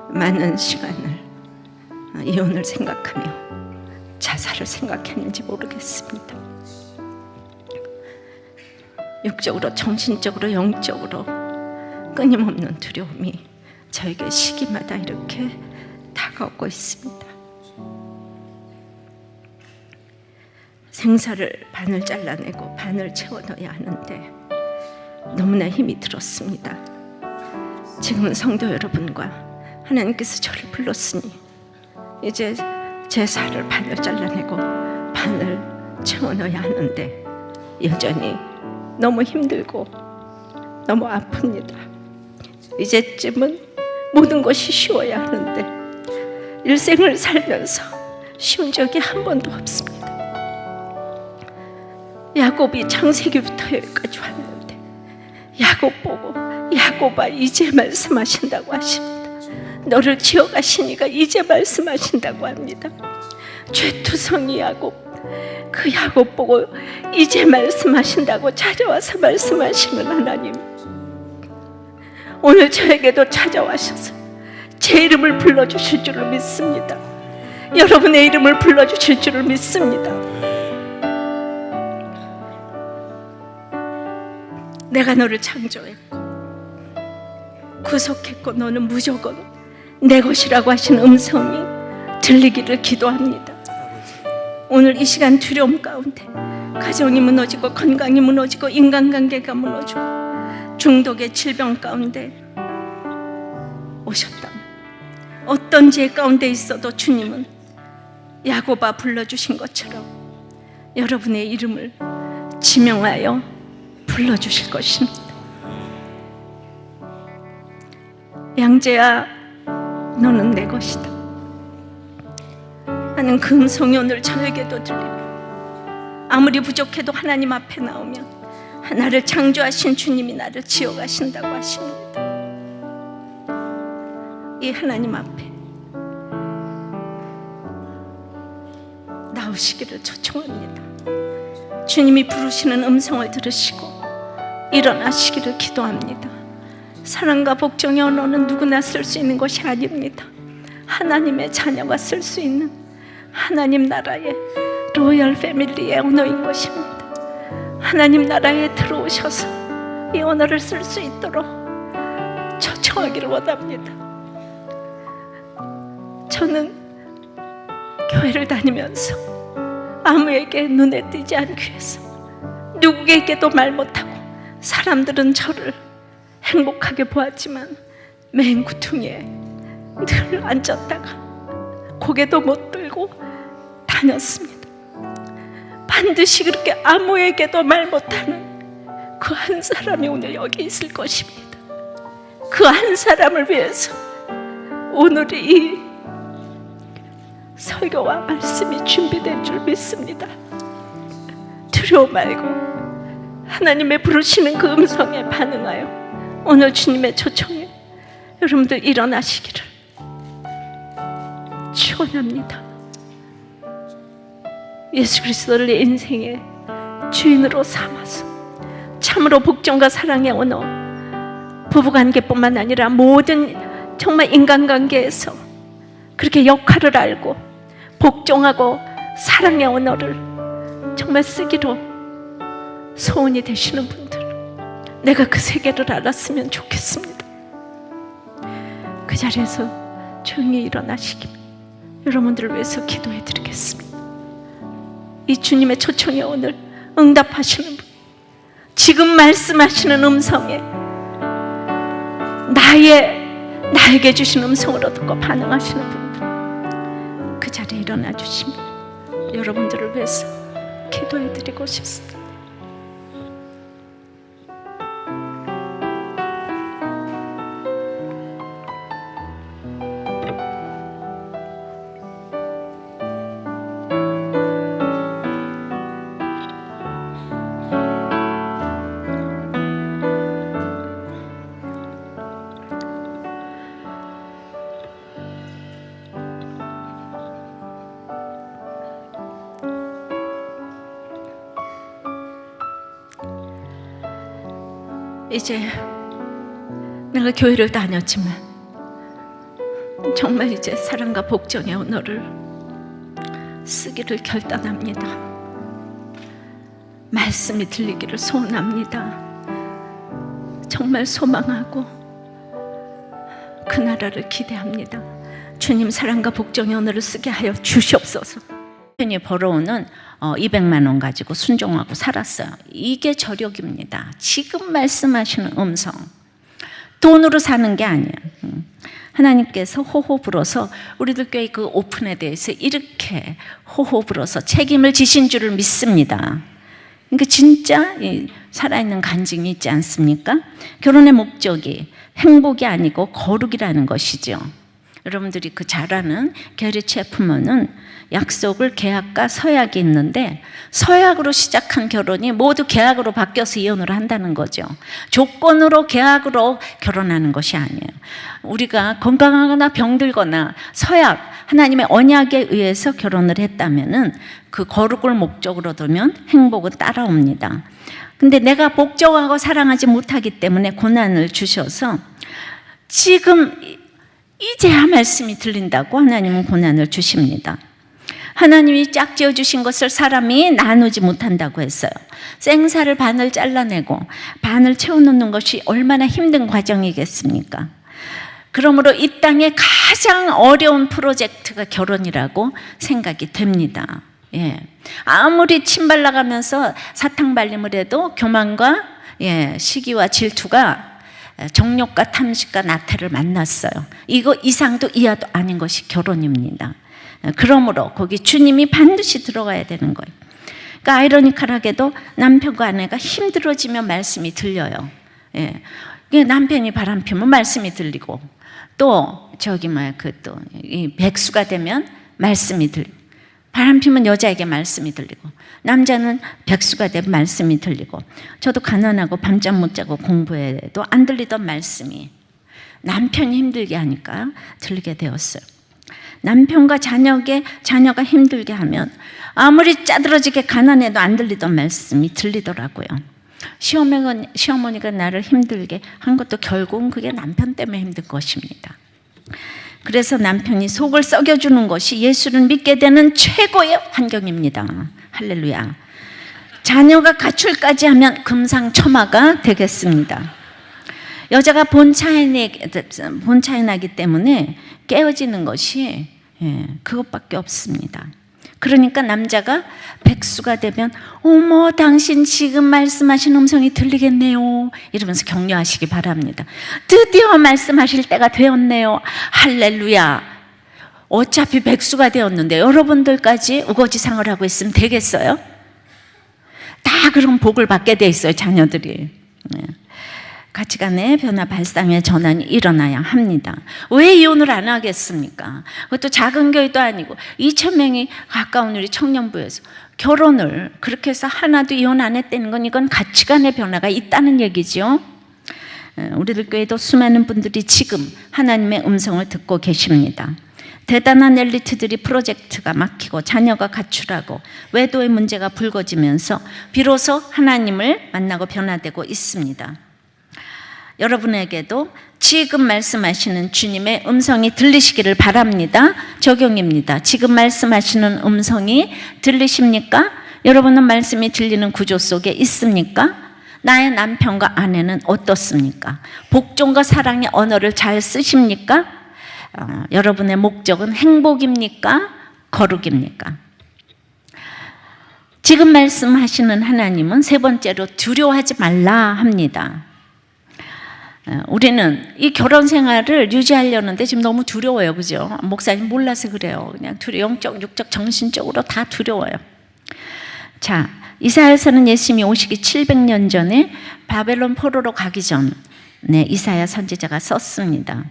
많은 시간을 이혼을 생각하며 자살을 생각했는지 모르겠습니다. 육적으로, 정신적으로, 영적으로 끊임없는 두려움이 저에게 시기마다 이렇게 다가오고 있습니다. 생사를 반을 잘라내고 반을 채워 넣어야 하는데 너무나 힘이 들었습니다. 지금은 성도 여러분과 하나님께서 저를 불렀으니 이제 제 살을 반을 잘라내고 반을 채워 넣어야 하는데 여전히 너무 힘들고 너무 아픕니다. 이제쯤은 모든 것이 쉬워야 하는데 일생을 살면서 쉬운 적이 한 번도 없습니다. 야곱이 창세기부터 여기까지 왔는데 야곱 보고 야곱아 이제 말씀하신다고 하십니다. 너를 지어가시니가 이제 말씀하신다고 합니다. 죄투성이 야곱, 그 야곱 보고 이제 말씀하신다고 찾아와서 말씀하시는 하나님, 오늘 저에게도 찾아와셔서 제 이름을 불러주실 줄을 믿습니다. 여러분의 이름을 불러주실 줄을 믿습니다. 내가 너를 창조했고 구속했고 너는 무조건 내 것이라고 하신 음성이 들리기를 기도합니다. 오늘 이 시간 두려움 가운데 가정이 무너지고 건강이 무너지고 인간관계가 무너지고 중독의 질병 가운데 오셨다면 어떤 죄 가운데 있어도 주님은 야고바 불러주신 것처럼 여러분의 이름을 지명하여 불러주실 것입니다. 양재야, 너는 내 것이다 하는 그 음성이 오늘 저에게도 들립니다. 아무리 부족해도 하나님 앞에 나오면 나를 창조하신 주님이 나를 지어가신다고 하십니다. 이 하나님 앞에 나오시기를 초청합니다. 주님이 부르시는 음성을 들으시고 일어나시기를 기도합니다. 사랑과 복종의 언어는 누구나 쓸 수 있는 것이 아닙니다. 하나님의 자녀가 쓸 수 있는 하나님 나라의 로열 패밀리의 언어인 것입니다. 하나님 나라에 들어오셔서 이 언어를 쓸 수 있도록 초청하기를 원합니다. 저는 교회를 다니면서 아무에게 눈에 띄지 않기 위해서 누구에게도 말 못하고 사람들은 저를 행복하게 보았지만 맹구퉁이에 늘 앉았다가 고개도 못 들고 다녔습니다. 반드시 그렇게 아무에게도 말 못하는 그 한 사람이 오늘 여기 있을 것입니다. 그 한 사람을 위해서 오늘 이 설교와 말씀이 준비된 줄 믿습니다. 두려워 말고 하나님의 부르시는 그 음성에 반응하여 오늘 주님의 초청에 여러분들 일어나시기를 축원합니다. 예수 그리스도를 내 인생의 주인으로 삼아서 참으로 복종과 사랑의 언어, 부부관계뿐만 아니라 모든 정말 인간관계에서 그렇게 역할을 알고 복종하고 사랑의 언어를 정말 쓰기로 소원이 되시는 분들, 내가 그 세계를 알았으면 좋겠습니다. 그 자리에서 조용히 일어나시기 여러분들을 위해서 기도해 드리겠습니다. 이 주님의 초청에 오늘 응답하시는 분, 지금 말씀하시는 음성에 나에게 주신 음성을 듣고 반응하시는 분들, 그 자리에 일어나 주시면 여러분들을 위해서 기도해 드리고 싶습니다. 이제 내가 교회를 다녔지만 정말 이제 사랑과 복종의 언어를 쓰기를 결단합니다. 말씀이 들리기를 소원합니다. 정말 소망하고 그 나라를 기대합니다. 주님, 사랑과 복종의 언어를 쓰게 하여 주시옵소서. 편히 벌어오는 200만 원 가지고 순종하고 살았어요. 이게 저력입니다. 지금 말씀하시는 음성, 돈으로 사는 게 아니에요. 하나님께서 호호 불어서 우리들 교회 그 오픈에 대해서 이렇게 호호 불어서 책임을 지신 줄을 믿습니다. 그러니까 진짜 살아있는 간증이 있지 않습니까? 결혼의 목적이 행복이 아니고 거룩이라는 것이죠. 여러분들이 그 잘 아는 게리 체프먼은 약속을 계약과 서약이 있는데 서약으로 시작한 결혼이 모두 계약으로 바뀌어서 이혼을 한다는 거죠. 조건으로 계약으로 결혼하는 것이 아니에요. 우리가 건강하거나 병들거나 서약, 하나님의 언약에 의해서 결혼을 했다면은 그 거룩을 목적으로 두면 행복은 따라옵니다. 근데 내가 복종하고 사랑하지 못하기 때문에 고난을 주셔서 지금 이제야 말씀이 들린다고 하나님은 고난을 주십니다. 하나님이 짝지어 주신 것을 사람이 나누지 못한다고 했어요. 생사를 반을 잘라내고 반을 채워놓는 것이 얼마나 힘든 과정이겠습니까? 그러므로 이 땅에 가장 어려운 프로젝트가 결혼이라고 생각이 됩니다. 예. 아무리 침 발라가면서 사탕 발림을 해도 교만과 시기와 질투가 정욕과 탐식과 나태를 만났어요. 이거 이상도 이하도 아닌 것이 결혼입니다. 그러므로 거기 주님이 반드시 들어가야 되는 거예요. 그러니까 아이러니컬하게도 남편과 아내가 힘들어지면 말씀이 들려요. 예. 남편이 바람 피면 말씀이 들리고, 또 이 백수가 되면 말씀이 들리고, 바람 피면 여자에게 말씀이 들리고, 남자는 백수가 되면 말씀이 들리고. 저도 가난하고 밤잠 못 자고 공부해도 안 들리던 말씀이 남편이 힘들게 하니까 들리게 되었어요. 남편과 자녀가 힘들게 하면 아무리 짜들어지게 가난해도 안 들리던 말씀이 들리더라고요. 시어머니가 나를 힘들게 한 것도 결국은 그게 남편 때문에 힘든 것입니다. 그래서 남편이 속을 썩여주는 것이 예수를 믿게 되는 최고의 환경입니다. 할렐루야. 자녀가 가출까지 하면 금상첨화가 되겠습니다. 여자가 본차에 나기 때문에 깨어지는 것이 그것밖에 없습니다. 그러니까 남자가 백수가 되면 어머 당신 지금 말씀하신 음성이 들리겠네요 이러면서 격려하시기 바랍니다. 드디어 말씀하실 때가 되었네요. 할렐루야. 어차피 백수가 되었는데 여러분들까지 우거지상을 하고 있으면 되겠어요? 다 그런 복을 받게 돼 있어요, 자녀들이. 가치관의 변화 발상의 전환이 일어나야 합니다. 왜 이혼을 안 하겠습니까? 그것도 작은 교회도 아니고 2,000명이 가까운 우리 청년부에서 결혼을 그렇게 해서 하나도 이혼 안 했다는 건 이건 가치관의 변화가 있다는 얘기죠. 우리들 교회도 수많은 분들이 지금 하나님의 음성을 듣고 계십니다. 대단한 엘리트들이 프로젝트가 막히고 자녀가 가출하고 외도의 문제가 불거지면서 비로소 하나님을 만나고 변화되고 있습니다. 여러분에게도 지금 말씀하시는 주님의 음성이 들리시기를 바랍니다. 적용입니다. 지금 말씀하시는 음성이 들리십니까? 여러분은 말씀이 들리는 구조 속에 있습니까? 나의 남편과 아내는 어떻습니까? 복종과 사랑의 언어를 잘 쓰십니까? 여러분의 목적은 행복입니까? 거룩입니까? 지금 말씀하시는 하나님은 세 번째로 두려워하지 말라 합니다. 우리는 이 결혼 생활을 유지하려는데 지금 너무 두려워요. 그죠? 목사님 몰라서 그래요. 그냥 영적, 육적, 정신적으로 다 두려워요. 자, 이사야서는 예수님이 오시기 700년 전에 바벨론 포로로 가기 전에 이사야 선지자가 썼습니다.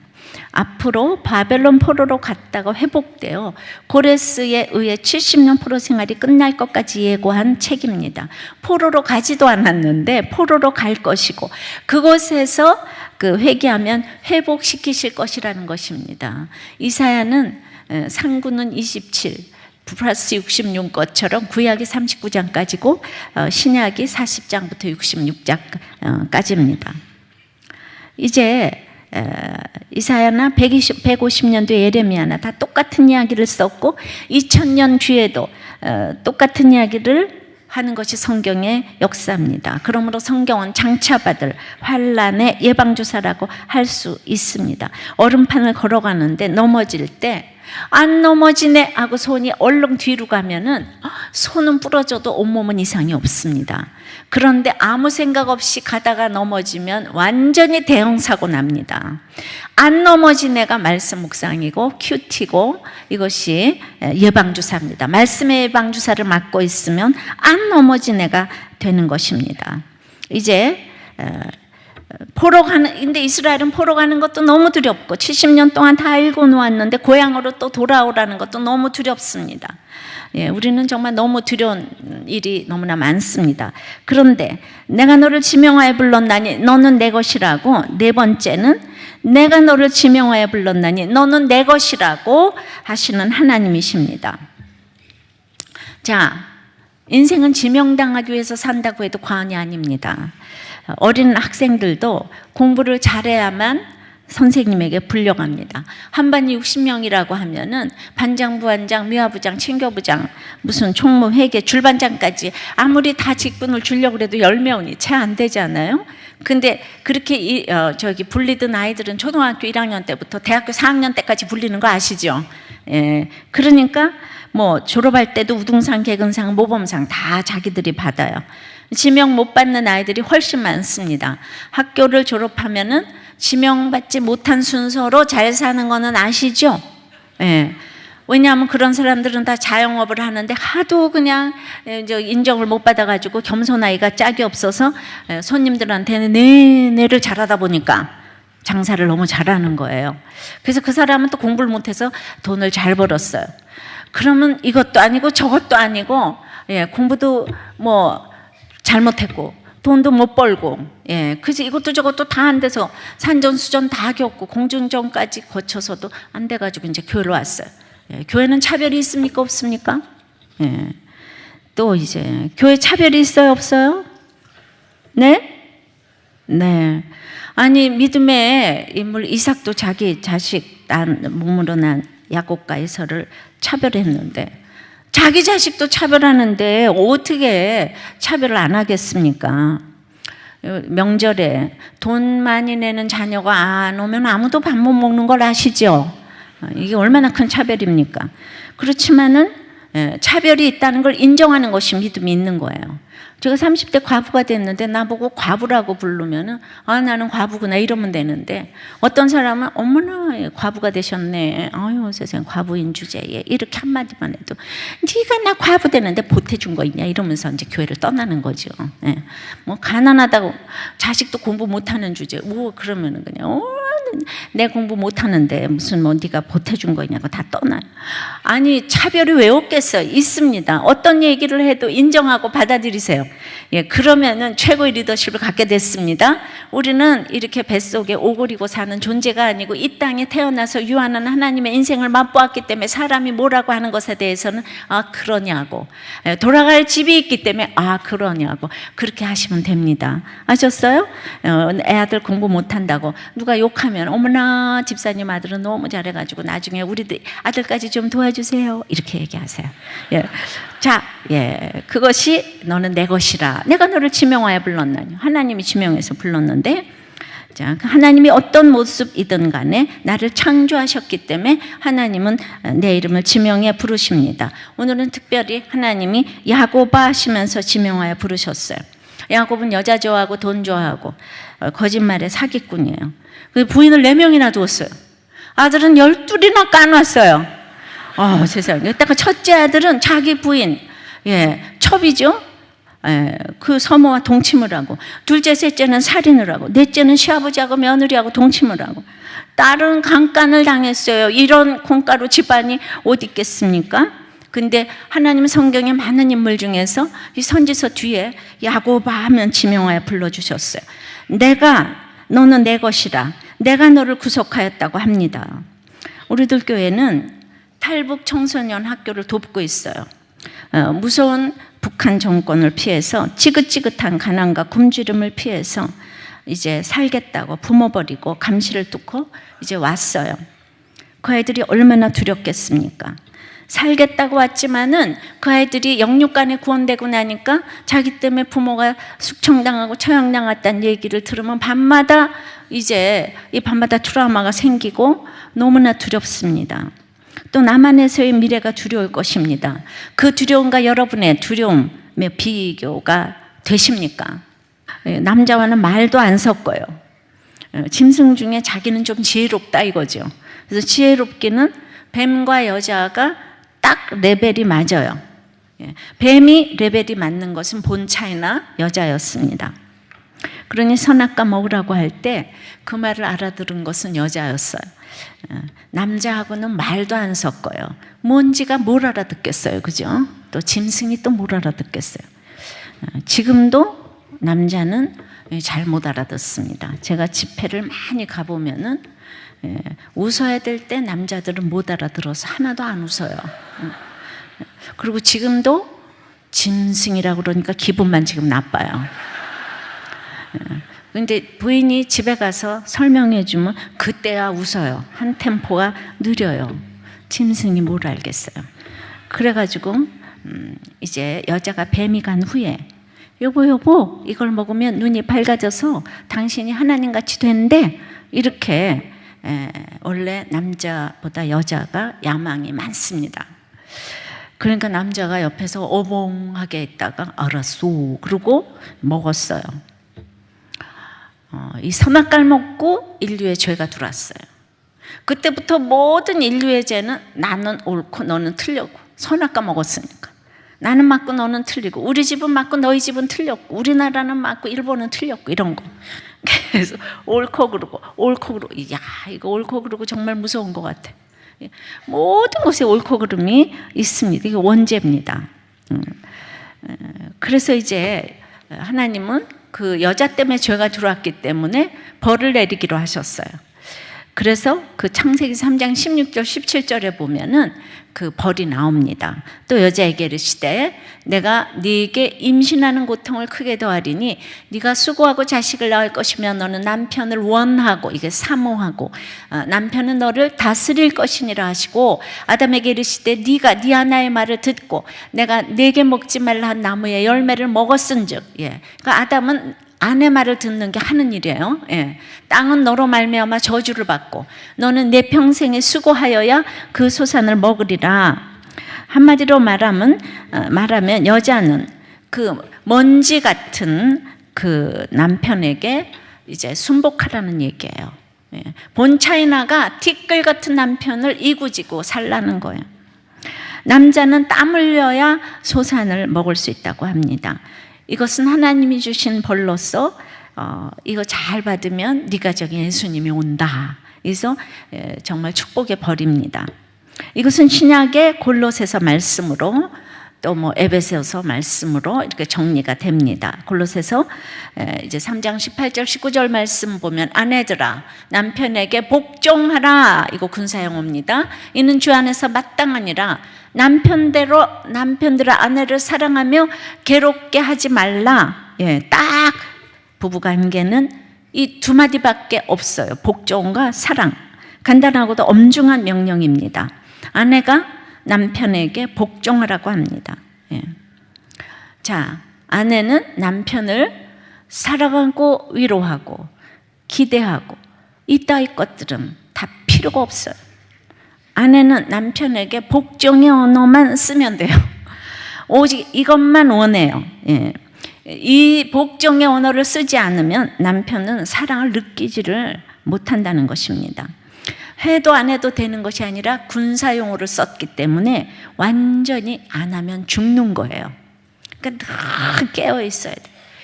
앞으로 바벨론 포로로 갔다가 회복되어 고레스에 의해 70년 포로 생활이 끝날 것까지 예고한 책입니다. 포로로 가지도 않았는데 포로로 갈 것이고 그곳에서 회개하면 회복시키실 것이라는 것입니다. 이사야는 상구는 27 플러스 66 것처럼 구약이 39장까지고 신약이 40장부터 66장까지입니다. 이제 이사야나 150년도 예레미야나 다 똑같은 이야기를 썼고 2000년 뒤에도 똑같은 이야기를 하는 것이 성경의 역사입니다. 그러므로 성경은 장차받을 환난의 예방주사라고 할 수 있습니다. 얼음판을 걸어가는데 넘어질 때 안 넘어지네 하고 손이 얼른 뒤로 가면은 손은 부러져도 온몸은 이상이 없습니다. 그런데 아무 생각 없이 가다가 넘어지면 완전히 대형사고 납니다. 안 넘어지네가 말씀 묵상이고 큐티고 이것이 예방주사입니다. 말씀의 예방주사를 맞고 있으면 안 넘어지네가 되는 것입니다. 이제 근데 이스라엘은 포로 가는 것도 너무 두렵고 70년 동안 다 알고 놓았는데 고향으로 또 돌아오라는 것도 너무 두렵습니다. 우리는 정말 너무 두려운 일이 너무나 많습니다. 그런데 내가 너를 지명하여 불렀나니 너는 내 것이라고, 네 번째는 내가 너를 지명하여 불렀나니 너는 내 것이라고 하시는 하나님이십니다. 자, 인생은 지명당하기 위해서 산다고 해도 과언이 아닙니다. 어린 학생들도 공부를 잘해야만 선생님에게 불려갑니다. 한 반이 60명이라고 하면은 반장, 부반장, 미화부장, 친교부장, 무슨 총무, 회계, 줄반장까지 아무리 다 직분을 주려고 해도 10명이 채 안 되잖아요. 근데 그렇게 불리던 아이들은 초등학교 1학년 때부터 대학교 4학년 때까지 불리는 거 아시죠? 그러니까 뭐 졸업할 때도 우등상, 개근상, 모범상 다 자기들이 받아요. 지명 못 받는 아이들이 훨씬 많습니다. 학교를 졸업하면은 지명받지 못한 순서로 잘 사는 거는 아시죠? 왜냐하면 그런 사람들은 다 자영업을 하는데 하도 그냥 이제 인정을 못 받아가지고 겸손하기가 짝이 없어서 손님들한테는 내내를 잘하다 보니까 장사를 너무 잘하는 거예요. 그래서 그 사람은 또 공부를 못해서 돈을 잘 벌었어요. 그러면 이것도 아니고 저것도 아니고, 공부도 뭐 잘못했고 돈도 못 벌고, 그래서 이것도 저것도 다 안 돼서 산전수전 다 겪고 공중전까지 거쳐서도 안 돼가지고 이제 교회로 왔어요. 교회는 차별이 있습니까? 없습니까? 또 이제 교회 차별이 있어요? 없어요? 네? 네. 아니, 믿음의 인물 이삭도 자기 자식 몸으로 난 야곱과 에서를 차별했는데, 자기 자식도 차별하는데 어떻게 차별을 안 하겠습니까? 명절에 돈 많이 내는 자녀가 안 오면 아무도 밥 못 먹는 걸 아시죠? 이게 얼마나 큰 차별입니까? 그렇지만은 차별이 있다는 걸 인정하는 것이 믿음이 있는 거예요. 제가 30대 과부가 됐는데 나보고 과부라고 부르면은 나는 과부구나 이러면 되는데, 어떤 사람은 어머나 과부가 되셨네, 아유 세상에 과부인 주제에 이렇게 한마디만 해도 네가 나 과부 되는데 보태준 거 있냐 이러면서 이제 교회를 떠나는 거죠. 뭐 가난하다고 자식도 공부 못하는 주제 뭐 그러면은 그냥 내 공부 못하는데 무슨 뭐 네가 보태준 거 있냐고 다 떠나요. 아니, 차별이 왜 없겠어요? 있습니다. 어떤 얘기를 해도 인정하고 받아들이세요. 그러면은 최고의 리더십을 갖게 됐습니다. 우리는 이렇게 뱃속에 오그리고 사는 존재가 아니고 이 땅에 태어나서 유한한 하나님의 인생을 맛보았기 때문에 사람이 뭐라고 하는 것에 대해서는 그러냐고, 돌아갈 집이 있기 때문에 그러냐고 그렇게 하시면 됩니다. 아셨어요? 애아들 공부 못한다고 누가 욕하면 어머나 집사님 아들은 너무 잘해가지고 나중에 우리 아들까지 좀 도와주세요 이렇게 얘기하세요. 자, 그것이 너는 내 것이라. 내가 너를 지명하여 불렀나니. 하나님이 지명해서 불렀는데, 자, 하나님이 어떤 모습이든 간에 나를 창조하셨기 때문에 하나님은 내 이름을 지명해 부르십니다. 오늘은 특별히 하나님이 야곱아 하시면서 지명하여 부르셨어요. 야곱은 여자 좋아하고 돈 좋아하고 거짓말의 사기꾼이에요. 부인을 4명이나 두었어요. 아들은 12이나 까놨어요. 세상에. 딱 첫째 아들은 자기 부인, 첩이죠. 그 서모와 동침을 하고, 둘째, 셋째는 살인을 하고, 넷째는 시아버지하고 며느리하고 동침을 하고, 딸은 강간을 당했어요. 이런 콩가루 집안이 어디 있겠습니까? 근데 하나님 성경의 많은 인물 중에서 이 선지서 뒤에 야곱아 하면 지명하여 불러주셨어요. 너는 내 것이라. 내가 너를 구속하였다고 합니다. 우리들 교회는 탈북 청소년 학교를 돕고 있어요. 무서운 북한 정권을 피해서 지긋지긋한 가난과 굶주림을 피해서 이제 살겠다고 부모 버리고 감시를 뚫고 이제 왔어요. 그 아이들이 얼마나 두렵겠습니까? 살겠다고 왔지만은 그 아이들이 영육간에 구원되고 나니까 자기 때문에 부모가 숙청당하고 처형당했다는 얘기를 들으면 밤마다 트라우마가 생기고 너무나 두렵습니다. 또 나만에서의 미래가 두려울 것입니다. 그 두려움과 여러분의 두려움의 비교가 되십니까? 남자와는 말도 안 섞어요. 짐승 중에 자기는 좀 지혜롭다 이거죠. 그래서 지혜롭기는 뱀과 여자가 딱 레벨이 맞아요. 뱀이 레벨이 맞는 것은 본차이나 여자였습니다. 그러니 선악과 먹으라고 할 때 그 말을 알아들은 것은 여자였어요. 남자하고는 말도 안 섞어요. 먼지가 뭘 알아듣겠어요, 그죠? 또 짐승이 또 뭘 알아듣겠어요. 지금도 남자는 잘 못 알아듣습니다. 제가 집회를 많이 가보면은 웃어야 될 때 남자들은 못 알아들어서 하나도 안 웃어요. 그리고 지금도 짐승이라고 그러니까 기분만 지금 나빠요. 근데 부인이 집에 가서 설명해 주면 그때야 웃어요. 한 템포가 느려요. 짐승이 뭘 알겠어요. 그래가지고 이제 여자가 뱀이 간 후에 여보 이걸 먹으면 눈이 밝아져서 당신이 하나님같이 되는데, 이렇게 원래 남자보다 여자가 야망이 많습니다. 그러니까 남자가 옆에서 어벙하게 있다가 알았어 그러고 먹었어요. 이 선악과를 먹고 인류의 죄가 들어왔어요. 그때부터 모든 인류의 죄는 나는 옳고 너는 틀렸고, 선악과 먹었으니까 나는 맞고 너는 틀리고, 우리 집은 맞고 너희 집은 틀렸고, 우리나라는 맞고 일본은 틀렸고, 이런 거. 그래서 옳고 그르고 옳고 그르고, 야, 이거 옳고 그르고 정말 무서운 것 같아. 모든 곳에 옳고 그름이 있습니다. 이게 원죄입니다. 그래서 이제 하나님은 그 여자 때문에 죄가 들어왔기 때문에 벌을 내리기로 하셨어요. 그래서 그 창세기 3장 16절 17절에 보면은 그 벌이 나옵니다. 또 여자에게 이르시되 내가 네게 임신하는 고통을 크게 더하리니 네가 수고하고 자식을 낳을 것이며 너는 남편을 원하고, 이게 사모하고, 남편은 너를 다스릴 것이니라 하시고, 아담에게 이르시되 네가 네 하나의 말을 듣고 내가 네게 먹지 말라 한 나무의 열매를 먹었은즉, 그러니까 아담은 아내 말을 듣는 게 하는 일이에요. 땅은 너로 말미암아 저주를 받고 너는 내 평생에 수고하여야 그 소산을 먹으리라. 한마디로 말하면 여자는 그 먼지 같은 그 남편에게 이제 순복하라는 얘기예요. 본 차이나가 티끌 같은 남편을 이구지고 살라는 거예요. 남자는 땀 흘려야 소산을 먹을 수 있다고 합니다. 이것은 하나님이 주신 벌로서 이거 잘 받으면 네 가정에 예수님이 온다. 그래서 정말 축복의 벌입니다. 이것은 신약의 골로새서 말씀으로, 또 뭐 에베소서 말씀으로 이렇게 정리가 됩니다. 골로새서 이제 3장 18절 19절 말씀 보면 아내들아 남편에게 복종하라. 이거 군사용어입니다. 이는 주 안에서 마땅하니라. 남편들아 아내를 사랑하며 괴롭게 하지 말라. 딱 부부관계는 이 두 마디밖에 없어요. 복종과 사랑. 간단하고도 엄중한 명령입니다. 아내가 남편에게 복종하라고 합니다. 자, 아내는 남편을 사랑하고 위로하고 기대하고, 이따위 것들은 다 필요가 없어요. 아내는 남편에게 복종의 언어만 쓰면 돼요. 오직 이것만 원해요. 이 복종의 언어를 쓰지 않으면 남편은 사랑을 느끼지를 못한다는 것입니다. 해도 안 해도 되는 것이 아니라 군사용어를 썼기 때문에 완전히 안 하면 죽는 거예요. 그러니까 늘 깨어 있어야 돼.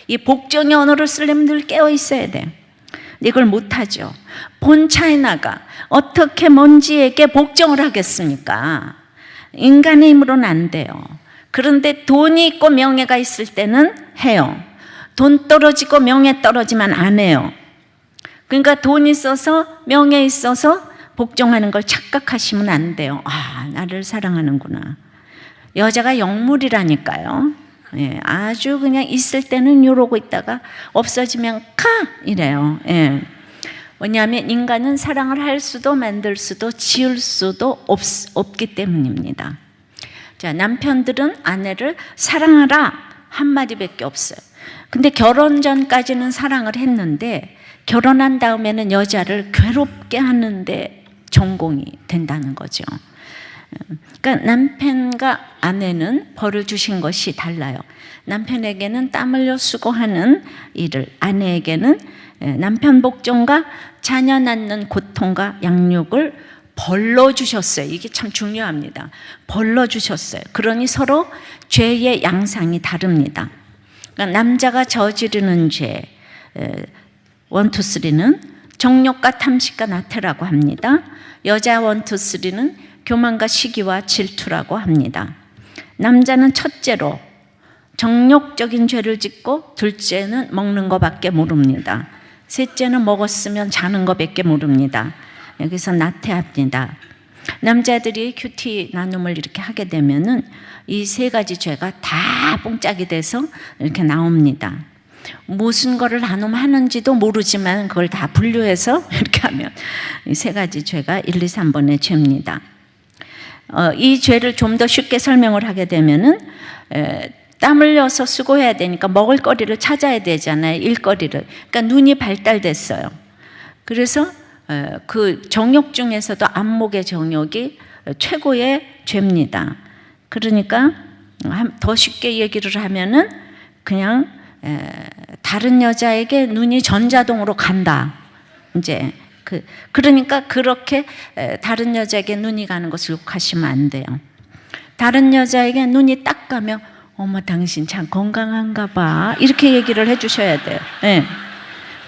이 복종의 언어를 쓰려면 늘 깨어 있어야 돼. 이걸 못하죠. 본 차이나가 어떻게 먼지에게 복종을 하겠습니까? 인간의 힘으로는 안 돼요. 그런데 돈이 있고 명예가 있을 때는 해요. 돈 떨어지고 명예 떨어지면 안 해요. 그러니까 돈 있어서 명예 있어서 복종하는 걸 착각하시면 안 돼요. 아, 나를 사랑하는구나. 여자가 영물이라니까요. 아주 그냥 있을 때는 이러고 있다가 없어지면 카! 이래요. 왜냐하면 인간은 사랑을 할 수도 만들 수도 지을 수도 없기 때문입니다. 자, 남편들은 아내를 사랑하라 한마디밖에 없어요. 근데 결혼 전까지는 사랑을 했는데 결혼한 다음에는 여자를 괴롭게 하는데 전공이 된다는 거죠. 그러니까 남편과 아내는 벌을 주신 것이 달라요. 남편에게는 땀 흘려 수고하는 일을, 아내에게는 남편 복종과 자녀 낳는 고통과 양육을 벌러 주셨어요. 이게 참 중요합니다. 벌러 주셨어요. 그러니 서로 죄의 양상이 다릅니다. 그러니까 남자가 저지르는 죄 1, 2, 3는 정욕과 탐식과 나태라고 합니다. 여자 1, 2, 3는 교만과 시기와 질투라고 합니다. 남자는 첫째로 정욕적인 죄를 짓고, 둘째는 먹는 것밖에 모릅니다. 셋째는 먹었으면 자는 것밖에 모릅니다. 여기서 나태합니다. 남자들이 큐티 나눔을 이렇게 하게 되면은 이 세 가지 죄가 다 뽕짝이 돼서 이렇게 나옵니다. 무슨 거를 나눔하는지도 모르지만 그걸 다 분류해서 이렇게 하면 이 세 가지 죄가 1, 2, 3번의 죄입니다. 이 죄를 좀 더 쉽게 설명을 하게 되면은 땀 흘려서 수고해야 되니까 먹을거리를 찾아야 되잖아요. 일거리를. 그러니까 눈이 발달됐어요. 그래서 그 정욕 중에서도 안목의 정욕이 최고의 죄입니다. 그러니까 더 쉽게 얘기를 하면은 그냥 다른 여자에게 눈이 전자동으로 간다. 이제 그러니까 그렇게 다른 여자에게 눈이 가는 것을 욕하시면 안 돼요. 다른 여자에게 눈이 딱 가면 어머 당신 참 건강한가 봐 이렇게 얘기를 해주셔야 돼요. 네.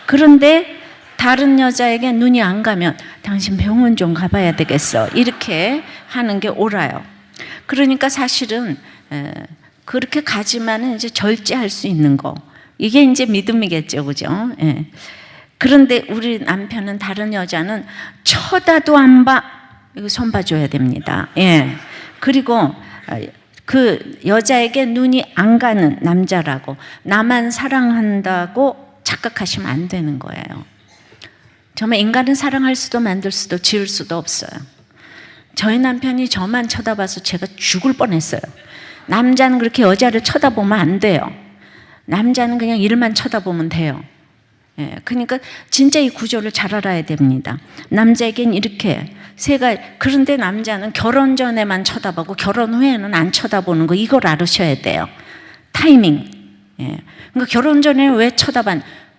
그런데 다른 여자에게 눈이 안 가면 당신 병원 좀 가봐야 되겠어 이렇게 하는 게 옳아요. 그러니까 사실은 그렇게 가지만은 이제 절제할 수 있는 거 이게 이제 믿음이겠죠, 그죠? 예. 그런데 우리 남편은 다른 여자는 쳐다도 안 봐. 이거 손 봐줘야 됩니다. 예. 그리고 그 여자에게 눈이 안 가는 남자라고 나만 사랑한다고 착각하시면 안 되는 거예요. 정말 인간은 사랑할 수도 만들 수도 지을 수도 없어요. 저희 남편이 저만 쳐다봐서 제가 죽을 뻔했어요. 남자는 그렇게 여자를 쳐다보면 안 돼요. 남자는 그냥 일만 쳐다보면 돼요. 예, 그러니까 진짜 이 구조를 잘 알아야 됩니다. 남자에겐 이렇게 그런데 남자는 결혼 전에만 쳐다보고 결혼 후에는 안 쳐다보는 거 이걸 알으셔야 돼요. 타이밍. 예, 그러니까 결혼 전에는 왜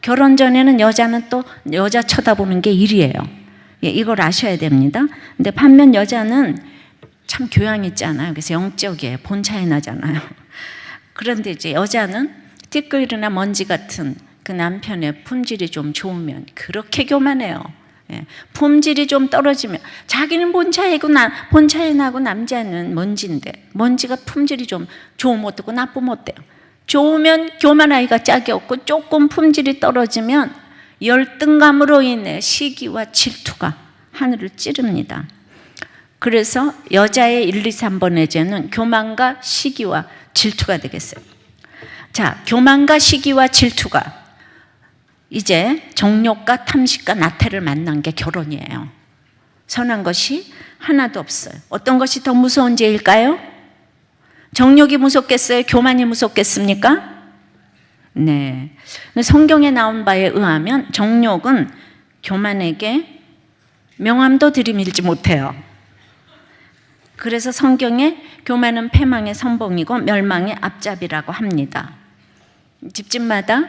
결혼 전에는 여자는 또 여자 쳐다보는 게 일이에요. 예, 이걸 아셔야 됩니다. 근데 반면 여자는 참 교양 있잖아요. 그래서 영적이에요. 본 차이 나잖아요. 그런데 이제 여자는 띠끌이나 먼지 같은 그 남편의 품질이 좀 좋으면 그렇게 교만해요. 예. 품질이 좀 떨어지면 자기는 본 차이 나고 남자는 먼지인데 먼지가 품질이 좀 좋으면 어떻고 나쁘면 어때요? 좋으면 교만하기가 짝이 없고 조금 품질이 떨어지면 열등감으로 인해 시기와 질투가 하늘을 찌릅니다. 그래서 여자의 1, 2, 3번의 죄는 교만과 시기와 질투가 되겠어요. 자, 교만과 시기와 질투가 이제 정욕과 탐식과 나태를 만난 게 결혼이에요. 선한 것이 하나도 없어요. 어떤 것이 더 무서운 죄일까요? 정욕이 무섭겠어요? 교만이 무섭겠습니까? 네. 성경에 나온 바에 의하면 정욕은 교만에게 명함도 들이밀지 못해요. 그래서 성경에 교만은 패망의 선봉이고 멸망의 앞잡이라고 합니다. 집집마다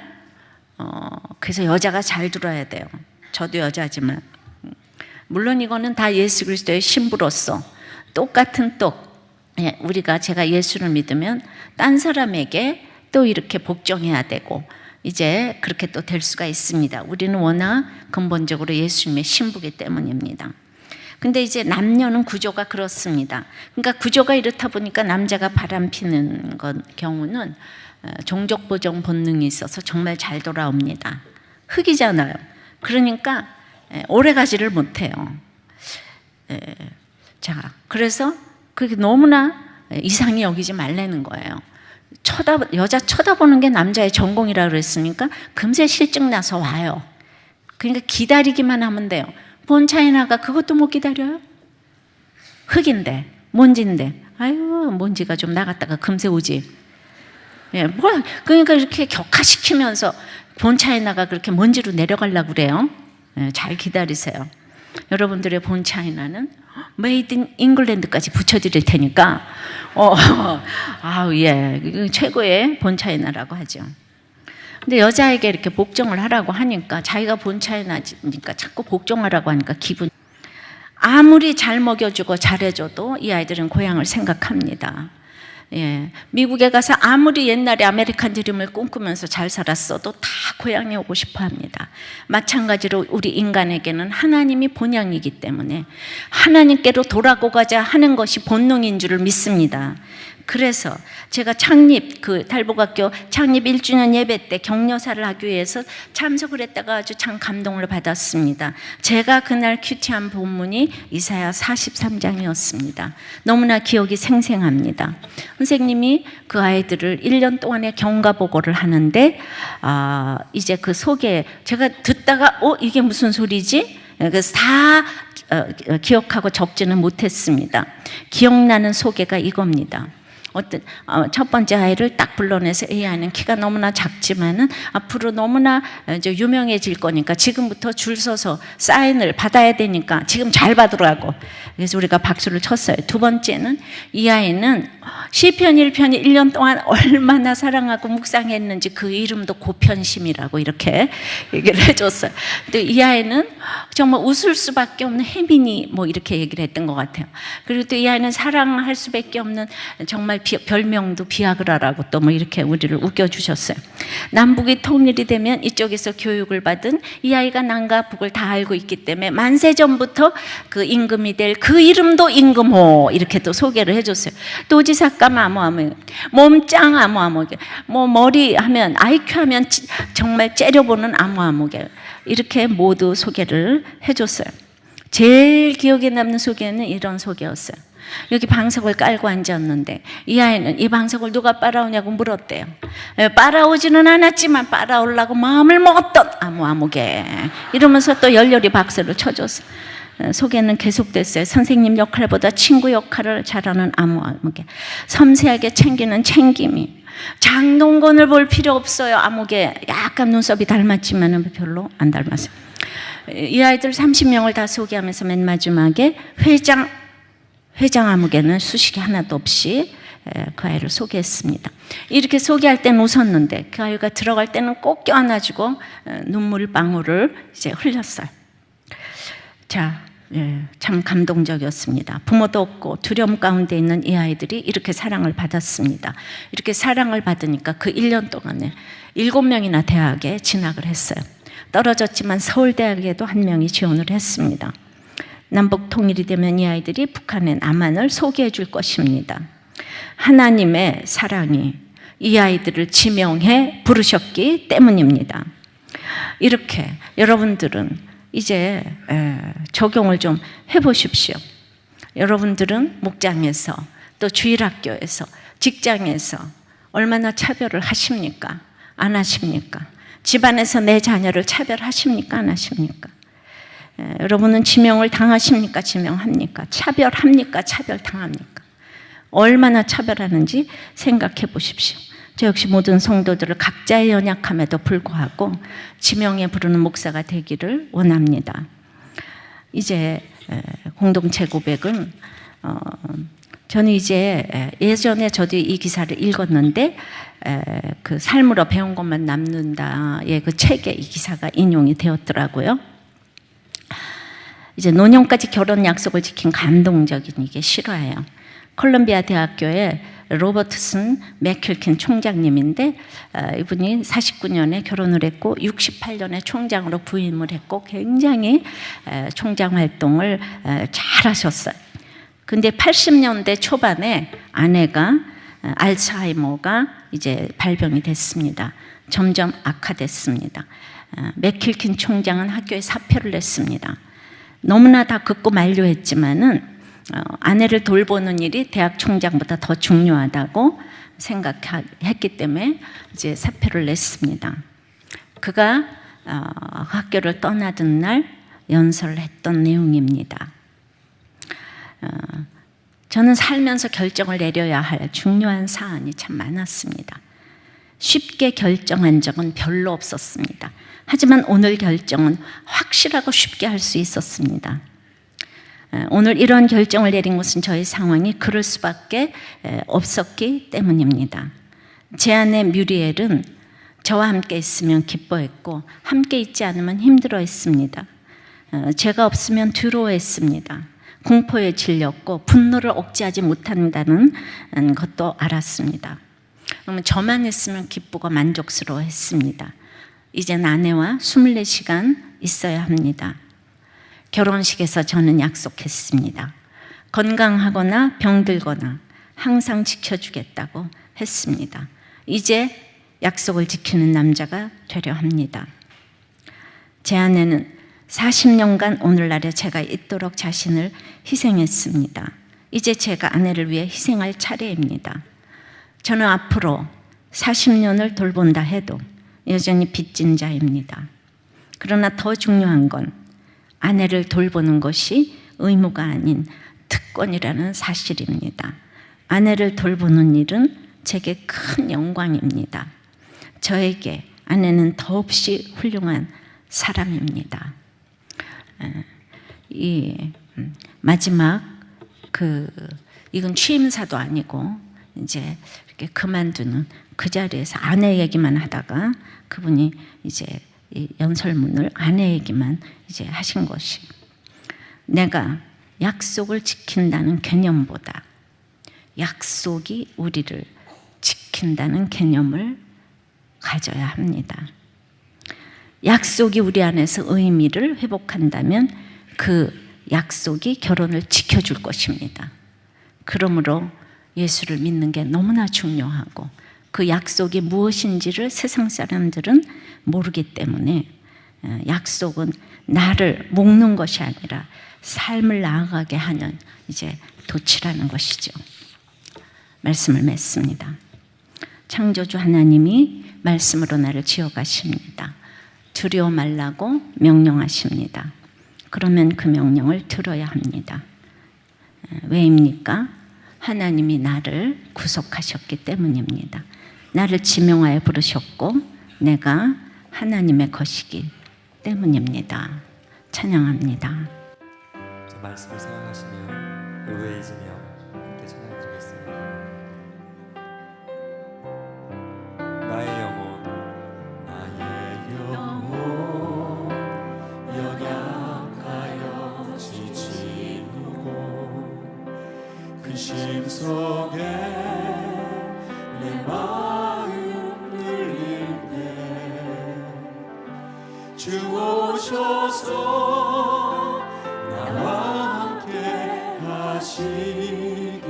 그래서 여자가 잘 들어야 돼요. 저도 여자지만 물론 이거는 다 예수 그리스도의 신부로서 똑같은 제가 예수를 믿으면 딴 사람에게 또 이렇게 복종해야 되고 이제 그렇게 또 될 수가 있습니다. 우리는 워낙 근본적으로 예수님의 신부이기 때문입니다. 근데 이제 남녀는 구조가 그렇습니다. 그러니까 구조가 이렇다 보니까 남자가 바람피는 경우는 종족 보정 본능이 있어서 정말 잘 돌아옵니다. 흙이잖아요. 그러니까 오래 가지를 못해요. 자, 그래서 그게 너무나 이상히 여기지 말라는 거예요. 여자 쳐다보는 게 남자의 전공이라고 그랬으니까 금세 실증 나서 와요. 그러니까 기다리기만 하면 돼요. 본 차이나가 그것도 못 기다려요? 흙인데, 먼지인데, 아유, 먼지가 좀 나갔다가 금세 오지. 예, 그러니까 이렇게 격화시키면서 본 차이나가 그렇게 먼지로 내려가려고 그래요. 예, 잘 기다리세요. 여러분들의 본 차이나는 메이드 인 잉글랜드까지 붙여드릴 테니까, 예, 최고의 본 차이나라고 하죠. 근데 여자에게 이렇게 복종을 하라고 하니까 자기가 본 차이나니까 자꾸 복종하라고 하니까 아무리 잘 먹여주고 잘해줘도 이 아이들은 고향을 생각합니다. 예, 미국에 가서 아무리 옛날에 아메리칸 드림을 꿈꾸면서 잘 살았어도 다 고향에 오고 싶어 합니다. 마찬가지로 우리 인간에게는 하나님이 본향이기 때문에 하나님께로 돌아가자 하는 것이 본능인 줄을 믿습니다. 그래서 제가 달복학교 창립 1주년 예배 때 격려사를 하기 위해서 참석을 했다가 아주 참 감동을 받았습니다. 제가 그날 큐티한 본문이 이사야 43장이었습니다. 너무나 기억이 생생합니다. 선생님이 그 아이들을 1년 동안의 경과보고를 하는데 이제 그 속에 제가 듣다가 이게 무슨 소리지? 그래서 다 기억하고 적지는 못했습니다. 기억나는 소개가 이겁니다. 첫 번째 아이를 딱 불러내서 이 아이는 키가 너무나 작지만은 앞으로 너무나 이제 유명해질 거니까 지금부터 줄 서서 사인을 받아야 되니까 지금 잘 받으라고. 그래서 우리가 박수를 쳤어요. 두 번째는 이 아이는 시편 1편이 1년 동안 얼마나 사랑하고 묵상했는지 그 이름도 고편심이라고 이렇게 얘기를 해줬어요. 근데 이 아이는 정말 웃을 수밖에 없는 혜민이 뭐 이렇게 얘기를 했던 것 같아요. 그리고 또 이 아이는 사랑할 수밖에 없는 정말 별명도 비아그라라고 또 뭐 이렇게 우리를 웃겨주셨어요. 남북이 통일이 되면 이쪽에서 교육을 받은 이 아이가 남과 북을 다 알고 있기 때문에 만세 전부터 그 임금이 될 그 이름도 임금호 이렇게 또 소개를 해줬어요. 도지삭감 아무아무, 몸짱 아무아무게, 뭐 머리 하면 IQ 하면 정말 째려보는 아무아무게 이렇게 모두 소개를 해줬어요. 제일 기억에 남는 소개는 이런 소개였어요. 여기 방석을 깔고 앉았는데 이 아이는 이 방석을 누가 빨아오냐고 물었대요. 빨아오지는 않았지만 빨아오려고 마음을 먹었던 아무아무개 이러면서 또 열렬히 박수를 쳐줬어요. 소개는 계속됐어요. 선생님 역할보다 친구 역할을 잘하는 아무아무개, 섬세하게 챙기는 챙김이, 장동건을 볼 필요 없어요. 아무개 약간 눈썹이 닮았지만 별로 안 닮았어요. 이 아이들 30명을 다 소개하면서 맨 마지막에 회장 아무개는 수식이 하나도 없이 그 아이를 소개했습니다. 이렇게 소개할 때는 웃었는데 그 아이가 들어갈 때는 꼭 껴안아주고 눈물방울을 이제 흘렸어요. 자, 참 감동적이었습니다. 부모도 없고 두려움 가운데 있는 이 아이들이 이렇게 사랑을 받았습니다. 이렇게 사랑을 받으니까 그 1년 동안에 7명이나 대학에 진학을 했어요. 떨어졌지만 서울대학에도 1명이 지원을 했습니다. 남북 통일이 되면 이 아이들이 북한의 남한을 소개해 줄 것입니다. 하나님의 사랑이 이 아이들을 지명해 부르셨기 때문입니다. 이렇게 여러분들은 이제 적용을 좀 해보십시오. 여러분들은 목장에서 또 주일학교에서 직장에서 얼마나 차별을 하십니까? 안 하십니까? 집안에서 내 자녀를 차별하십니까? 안 하십니까? 여러분은 지명을 당하십니까? 지명합니까? 차별합니까? 차별당합니까? 얼마나 차별하는지 생각해 보십시오. 저 역시 모든 성도들을 각자의 연약함에도 불구하고 지명에 부르는 목사가 되기를 원합니다. 이제 공동체 고백은 저는 이제 예전에 저도 이 기사를 읽었는데 그 삶으로 배운 것만 남는다의 그 책에 이 기사가 인용이 되었더라고요. 이제 노년까지 결혼 약속을 지킨 감동적인 이게 실화예요. 콜롬비아 대학교에 로버트슨 맥킬킨 총장님인데 이분이 49년에 결혼을 했고 68년에 총장으로 부임을 했고 굉장히 총장 활동을 잘 하셨어요. 근데 80년대 초반에 아내가 알츠하이머가 이제 발병이 됐습니다. 점점 악화됐습니다. 맥킬킨 총장은 학교에 사표를 냈습니다. 너무나 다 극구 만료했지만은 아내를 돌보는 일이 대학 총장보다 더 중요하다고 생각했기 때문에 이제 사표를 냈습니다. 그가 학교를 떠나던 날 연설을 했던 내용입니다. 저는 살면서 결정을 내려야 할 중요한 사안이 참 많았습니다. 쉽게 결정한 적은 별로 없었습니다. 하지만 오늘 결정은 확실하고 쉽게 할 수 있었습니다. 오늘 이런 결정을 내린 것은 저의 상황이 그럴 수밖에 없었기 때문입니다. 제 아내 뮤리엘은 저와 함께 있으면 기뻐했고 함께 있지 않으면 힘들어했습니다. 제가 없으면 두려워했습니다. 공포에 질렸고 분노를 억제하지 못한다는 것도 알았습니다. 그러면 저만 있으면 기쁘고 만족스러워했습니다. 이젠 아내와 24시간 있어야 합니다. 결혼식에서 저는 약속했습니다. 건강하거나 병들거나 항상 지켜주겠다고 했습니다. 이제 약속을 지키는 남자가 되려 합니다. 제 아내는 40년간 오늘날에 제가 있도록 자신을 희생했습니다. 이제 제가 아내를 위해 희생할 차례입니다. 저는 앞으로 40년을 돌본다 해도 여전히 빚진 자입니다. 그러나 더 중요한 건 아내를 돌보는 것이 의무가 아닌 특권이라는 사실입니다. 아내를 돌보는 일은 제게 큰 영광입니다. 저에게 아내는 더없이 훌륭한 사람입니다. 이 마지막 이건 취임사도 아니고 이제 이렇게 그만두는 그 자리에서 아내 얘기만 하다가 그분이 이제 이 연설문을 아내 얘기만 이제 하신 것이, 내가 약속을 지킨다는 개념보다 약속이 우리를 지킨다는 개념을 가져야 합니다. 약속이 우리 안에서 의미를 회복한다면 그 약속이 결혼을 지켜줄 것입니다. 그러므로 예수를 믿는 게 너무나 중요하고 그 약속이 무엇인지를 세상 사람들은 모르기 때문에 약속은 나를 묶는 것이 아니라 삶을 나아가게 하는 이제 도치라는 것이죠. 말씀을 맺습니다. 창조주 하나님이 말씀으로 나를 지어가십니다. 두려워 말라고 명령하십니다. 그러면 그 명령을 들어야 합니다. 왜입니까? 하나님이 나를 구속하셨기 때문입니다. 나를 지명하여 부르셨고 내가 하나님의 것이기 때문입니다. 찬양합니다. 제 말씀을 생각하시며 노래 잊으며 함께 찬양드리겠습니다. 나의 영혼 연약하여 지치고 근심 속에 내 마음 눌릴 때 주 오셔서 나와 함께 하시기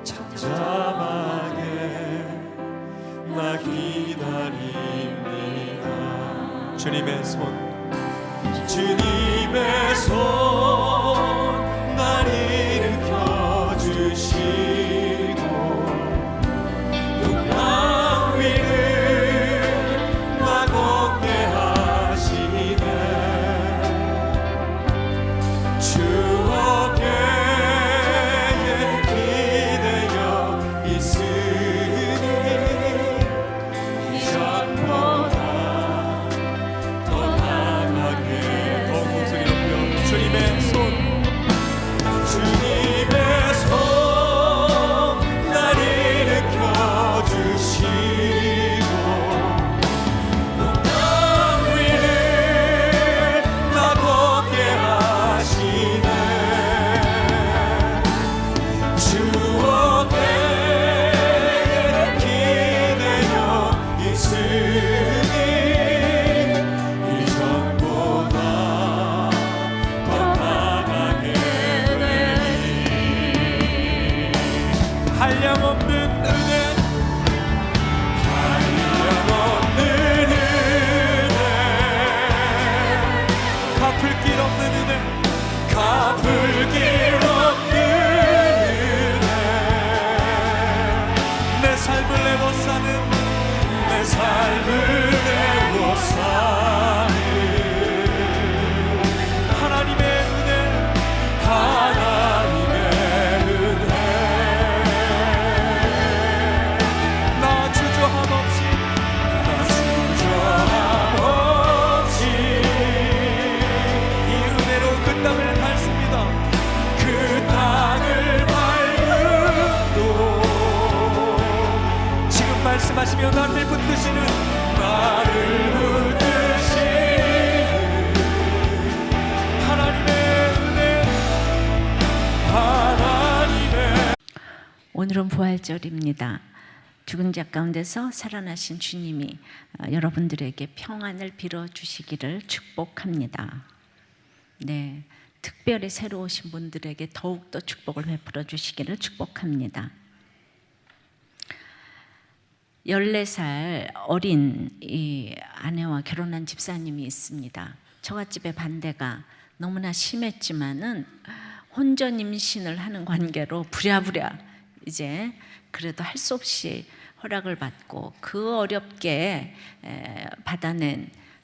잠잠하게 나 기다립니다. 주님의 손 날 일으켜 주시고 용랑 위를 나 걷게 하시네. 주 어깨에 기대어 있으니 이전보다 더 강하게 더욱 목소리 높여 주님의 손 날 일으켜 주시고 용랑 위를 나 걷게 하시네. 주 어깨에 기대어 있으니 이전보다 더 강하게 한량없는 은혜 갚을 길 없는 은혜 갚을 길 없는 은혜 내 삶을 내고 사는 내 삶을 내고 사는 하나님의 은혜 하나님의 은혜 나 주저함 없이 이 은혜로 그 땅을 밟습니다. 그 땅을 밟음도 지금 말씀하시며 나를 붙드시는 하나님의 은혜 하나님의. 오늘은 부활절입니다. 죽은 자 가운데서 살아나신 주님이 여러분들에게 평안을 빌어주시기를 축복합니다. 네, 특별히 새로 오신 분들에게 더욱더 축복을 베풀어 주시기를 축복합니다. 14살 어린 이 아내와 결혼한 집사님이 있습니다. 처갓집의 반대가 너무나 심했지만은 혼전 임신을 하는 관계로 부랴부랴 이제 그래도 할 수 없이 허락을 받고 그 어렵게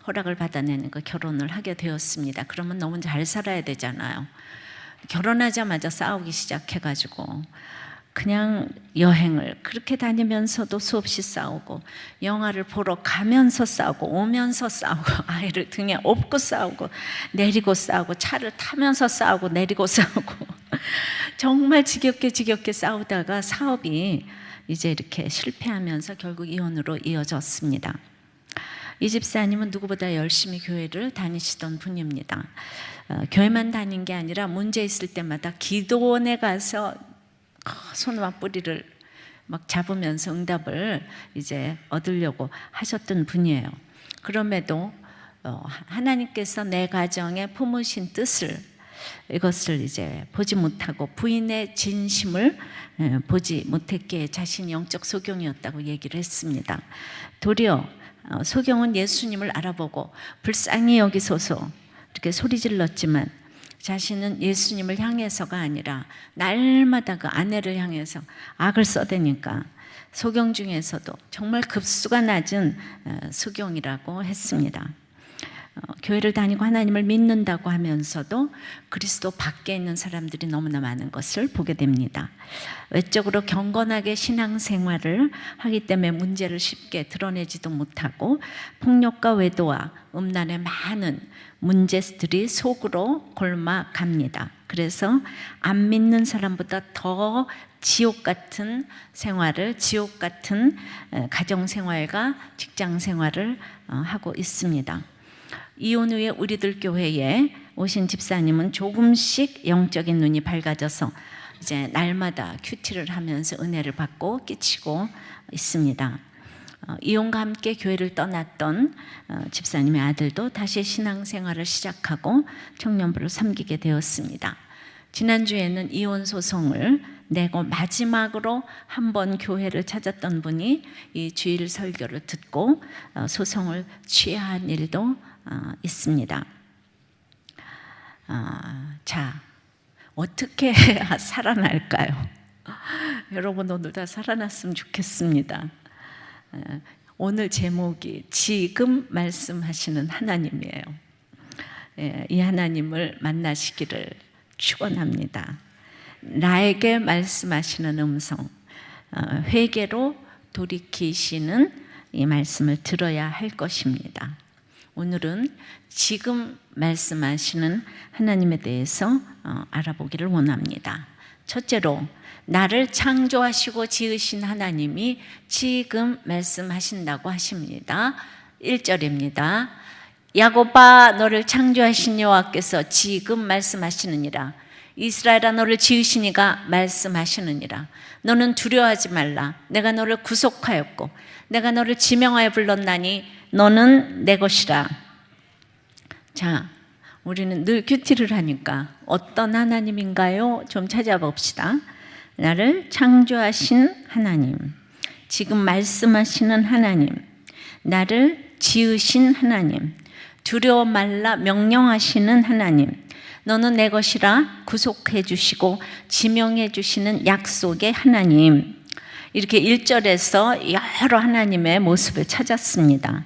허락을 받아낸 그 결혼을 하게 되었습니다. 그러면 너무 잘 살아야 되잖아요. 결혼하자마자 싸우기 시작해가지고 그냥 여행을 그렇게 다니면서도 수없이 싸우고, 영화를 보러 가면서 싸우고, 오면서 싸우고, 아이를 등에 업고 싸우고, 내리고 싸우고, 차를 타면서 싸우고, 내리고 싸우고 정말 지겹게 싸우다가 사업이 이제 이렇게 실패하면서 결국 이혼으로 이어졌습니다. 이 집사님은 누구보다 열심히 교회를 다니시던 분입니다. 교회만 다닌 게 아니라 문제 있을 때마다 기도원에 가서 손과 뿌리를 막 잡으면서 응답을 이제 얻으려고 하셨던 분이에요. 그럼에도 하나님께서 내 가정에 품으신 뜻을, 이것을 이제 보지 못하고 부인의 진심을 보지 못했기에 자신이 영적 소경이었다고 얘기를 했습니다. 도리어 소경은 예수님을 알아보고 불쌍히 여기소서 이렇게 소리 질렀지만, 자신은 예수님을 향해서가 아니라 날마다 그 아내를 향해서 악을 써대니까 소경 중에서도 정말 급수가 낮은 소경이라고 했습니다. 교회를 다니고 하나님을 믿는다고 하면서도 그리스도 밖에 있는 사람들이 너무나 많은 것을 보게 됩니다. 외적으로 경건하게 신앙생활을 하기 때문에 문제를 쉽게 드러내지도 못하고, 폭력과 외도와 음란의 많은 문제들이 속으로 골마갑니다. 그래서 안 믿는 사람보다 더 지옥 같은 생활을, 지옥 같은 가정생활과 직장생활을 하고 있습니다. 이혼 후에 우리들 교회에 오신 집사님은 조금씩 영적인 눈이 밝아져서 이제 날마다 큐티를 하면서 은혜를 받고 끼치고 있습니다. 이혼과 함께 교회를 떠났던 집사님의 아들도 다시 신앙생활을 시작하고 청년부를 섬기게 되었습니다. 지난주에는 이혼 소송을 내고 마지막으로 한 번 교회를 찾았던 분이 이 주일 설교를 듣고 소송을 취하한 일도 있습니다. 자, 어떻게 해야 살아날까요? 여러분 오늘 다 살아났으면 좋겠습니다. 오늘 제목이 지금 말씀하시는 하나님이에요. 이 하나님을 만나시기를 축원합니다. 나에게 말씀하시는 음성, 회개로 돌이키시는 이 말씀을 들어야 할 것입니다. 오늘은 지금 말씀하시는 하나님에 대해서 알아보기를 원합니다. 첫째로, 나를 창조하시고 지으신 하나님이 지금 말씀하신다고 하십니다. 1절입니다. 야곱아, 너를 창조하신 여호와께서 지금 말씀하시느니라. 이스라엘아, 너를 지으신 이가 말씀하시느니라. 너는 두려워하지 말라. 내가 너를 구속하였고 내가 너를 지명하여 불렀나니 너는 내 것이라. 자, 우리는 늘 큐티를 하니까 어떤 하나님인가요? 좀 찾아봅시다. 나를 창조하신 하나님, 지금 말씀하시는 하나님, 나를 지으신 하나님, 두려워 말라 명령하시는 하나님, 너는 내 것이라 구속해 주시고 지명해 주시는 약속의 하나님. 이렇게 1절에서 여러 하나님의 모습을 찾았습니다.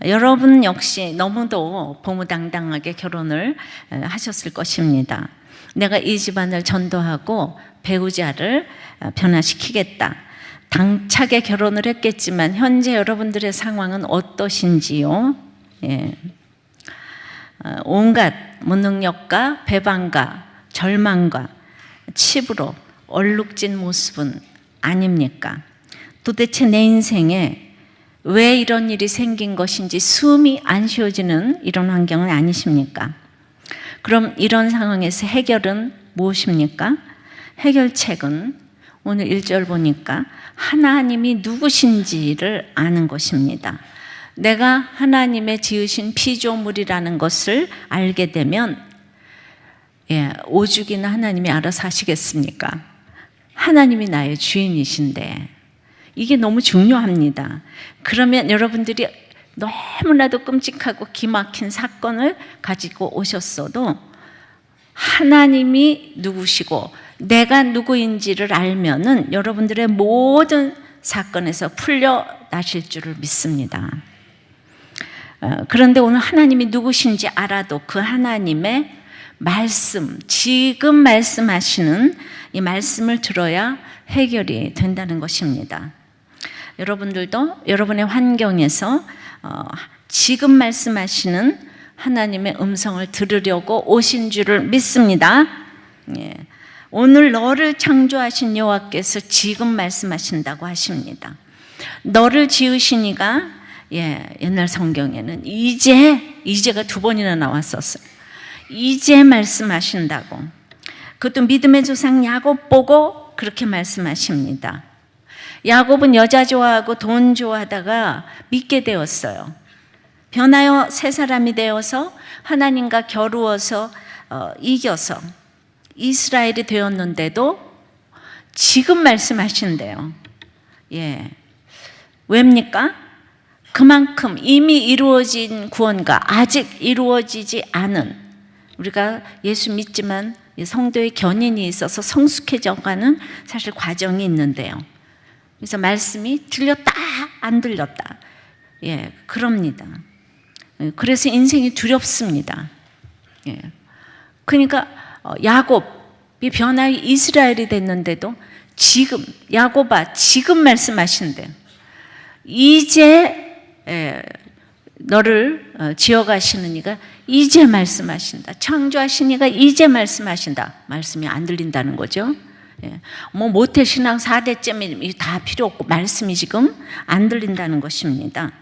여러분 역시 너무도 보무당당하게 결혼을 하셨을 것입니다. 내가 이 집안을 전도하고 배우자를 변화시키겠다. 당차게 결혼을 했겠지만 현재 여러분들의 상황은 어떠신지요? 예. 온갖 무능력과 배반과 절망과 치부로 얼룩진 모습은 아닙니까? 도대체 내 인생에 왜 이런 일이 생긴 것인지 숨이 안 쉬어지는 이런 환경은 아니십니까? 그럼 이런 상황에서 해결은 무엇입니까? 해결책은 오늘 1절 보니까 하나님이 누구신지를 아는 것입니다. 내가 하나님의 지으신 피조물이라는 것을 알게 되면 오죽이나 하나님이 알아서 하시겠습니까? 하나님이 나의 주인이신데 이게 너무 중요합니다. 그러면 여러분들이 너무나도 끔찍하고 기막힌 사건을 가지고 오셨어도 하나님이 누구시고 내가 누구인지를 알면은 여러분들의 모든 사건에서 풀려나실 줄을 믿습니다. 그런데 오늘 하나님이 누구신지 알아도 그 하나님의 말씀, 지금 말씀하시는 이 말씀을 들어야 해결이 된다는 것입니다. 여러분들도 여러분의 환경에서 지금 말씀하시는 하나님의 음성을 들으려고 오신 줄을 믿습니다. 예. 오늘 너를 창조하신 여호와께서 지금 말씀하신다고 하십니다. 너를 지으신 이가 옛날 성경에는 이제가 2번이나 나왔었어요. 이제 말씀하신다고. 그것도 믿음의 조상 야곱 보고 그렇게 말씀하십니다. 야곱은 여자 좋아하고 돈 좋아하다가 믿게 되었어요. 변하여 새 사람이 되어서 하나님과 겨루어서 이겨서 이스라엘이 되었는데도 지금 말씀하신대요. 왜입니까? 그만큼 이미 이루어진 구원과 아직 이루어지지 않은, 우리가 예수 믿지만 성도의 견인이 있어서 성숙해져가는 사실 과정이 있는데요. 그래서 말씀이 들렸다 안 들렸다, 그럽니다. 그래서 인생이 두렵습니다. 그러니까 야곱이 변화의 이스라엘이 됐는데도 지금, 야곱아 지금 말씀하신대. 이제 너를 지어가시는 이가 이제 말씀하신다. 창조하신 이가 이제 말씀하신다. 말씀이 안 들린다는 거죠. 뭐 모태신앙 4대쯤이 다 필요 없고 말씀이 지금 안 들린다는 것입니다.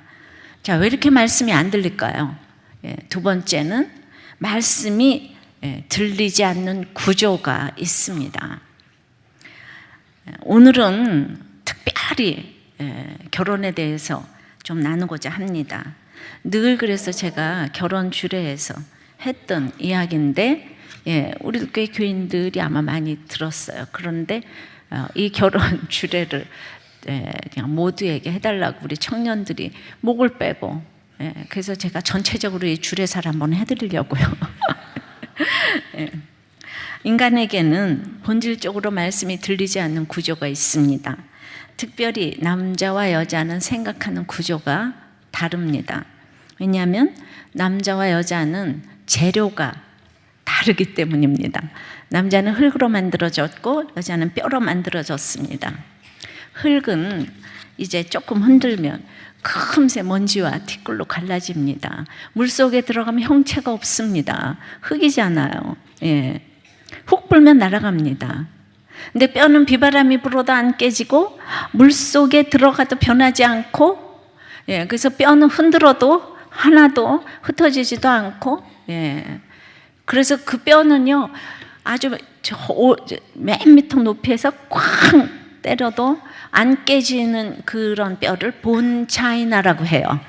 자, 왜 이렇게 말씀이 안 들릴까요? 두 번째는 말씀이 들리지 않는 구조가 있습니다. 오늘은 특별히 결혼에 대해서 좀 나누고자 합니다. 늘 그래서 제가 결혼 주례에서 했던 이야기인데 우리 교회 교인들이 아마 많이 들었어요. 그런데 이 결혼 주례를 그냥 모두에게 해달라고 우리 청년들이 목을 빼고, 그래서 제가 전체적으로 이 주례사를 한번 해드리려고요. 인간에게는 본질적으로 말씀이 들리지 않는 구조가 있습니다. 특별히 남자와 여자는 생각하는 구조가 다릅니다. 왜냐하면 남자와 여자는 재료가 다르기 때문입니다. 남자는 흙으로 만들어졌고 여자는 뼈로 만들어졌습니다. 흙은 이제 조금 흔들면 금세 먼지와 티끌로 갈라집니다. 물속에 들어가면 형체가 없습니다. 흙이잖아요. 훅 불면 날아갑니다. 근데 뼈는 비바람이 불어도 안 깨지고 물속에 들어가도 변하지 않고, 그래서 뼈는 흔들어도 하나도 흩어지지도 않고, 그래서 그 뼈는요 아주 맨 밑에 높이에서 쾅 때려도 안 깨지는 그런 뼈를 본차이나라고 해요.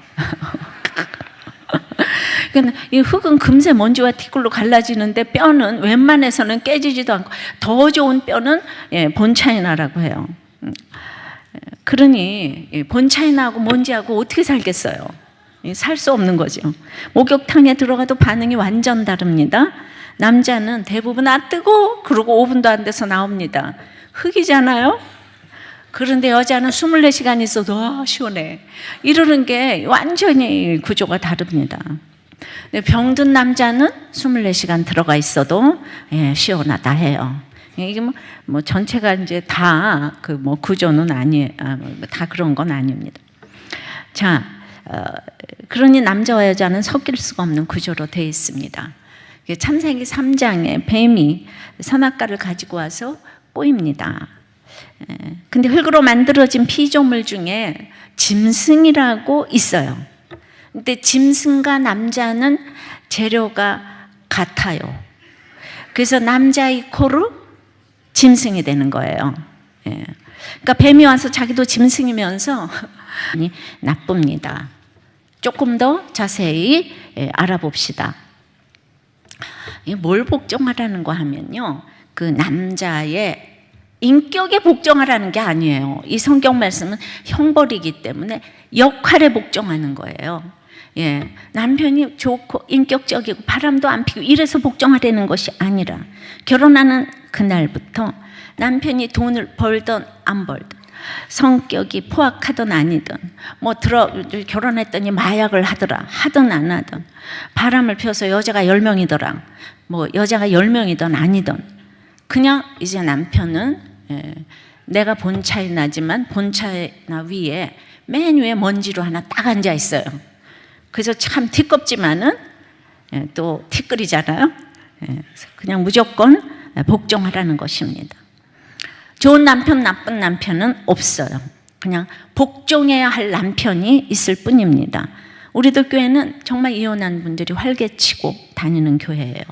그러니까 이 흙은 금세 먼지와 티끌로 갈라지는데 뼈는 웬만해서는 깨지지도 않고, 더 좋은 뼈는 본차이나라고 해요. 그러니 본차이나하고 먼지하고 어떻게 살겠어요? 살 수 없는 거죠. 목욕탕에 들어가도 반응이 완전 다릅니다. 남자는 대부분 뜨고 그러고 5분도 안 돼서 나옵니다. 흙이잖아요. 그런데 여자는 24시간 있어도 시원해 이러는 게 완전히 구조가 다릅니다. 병든 남자는 24시간 들어가 있어도 시원하다 해요. 이게 뭐 전체가 이제 다 그 뭐 구조는 아니에요. 다 그런 건 아닙니다. 자, 그러니 남자와 여자는 섞일 수가 없는 구조로 되어 있습니다. 창세기 3장에 뱀이 선악과를 가지고 와서 꼬입니다. 근데 흙으로 만들어진 피조물 중에 짐승이라고 있어요. 근데 짐승과 남자는 재료가 같아요. 그래서 남자 이코르 짐승이 되는 거예요. 그러니까 뱀이 와서 자기도 짐승이면서 나쁩니다. 조금 더 자세히 알아봅시다. 뭘 복종하라는 거 하면요, 그 남자의 인격에 복종하라는 게 아니에요. 이 성경 말씀은 형벌이기 때문에 역할에 복종하는 거예요. 남편이 좋고 인격적이고 바람도 안 피고 이래서 복종하라는 것이 아니라, 결혼하는 그날부터 남편이 돈을 벌든 안 벌든 성격이 포악하든 아니든, 뭐 결혼했더니 마약을 하든 안 하든, 바람을 피워서 여자가 10명이더라, 뭐 여자가 10명이든 아니든, 그냥 이제 남편은 내가 본차에 나지만 본차나 위에 맨 위에 먼지로 하나 딱 앉아 있어요. 그래서 참 티껍지만은 또 티끌이잖아요. 그냥 무조건 복종하라는 것입니다. 좋은 남편, 나쁜 남편은 없어요. 그냥 복종해야 할 남편이 있을 뿐입니다. 우리들 교회는 정말 이혼한 분들이 활개치고 다니는 교회예요.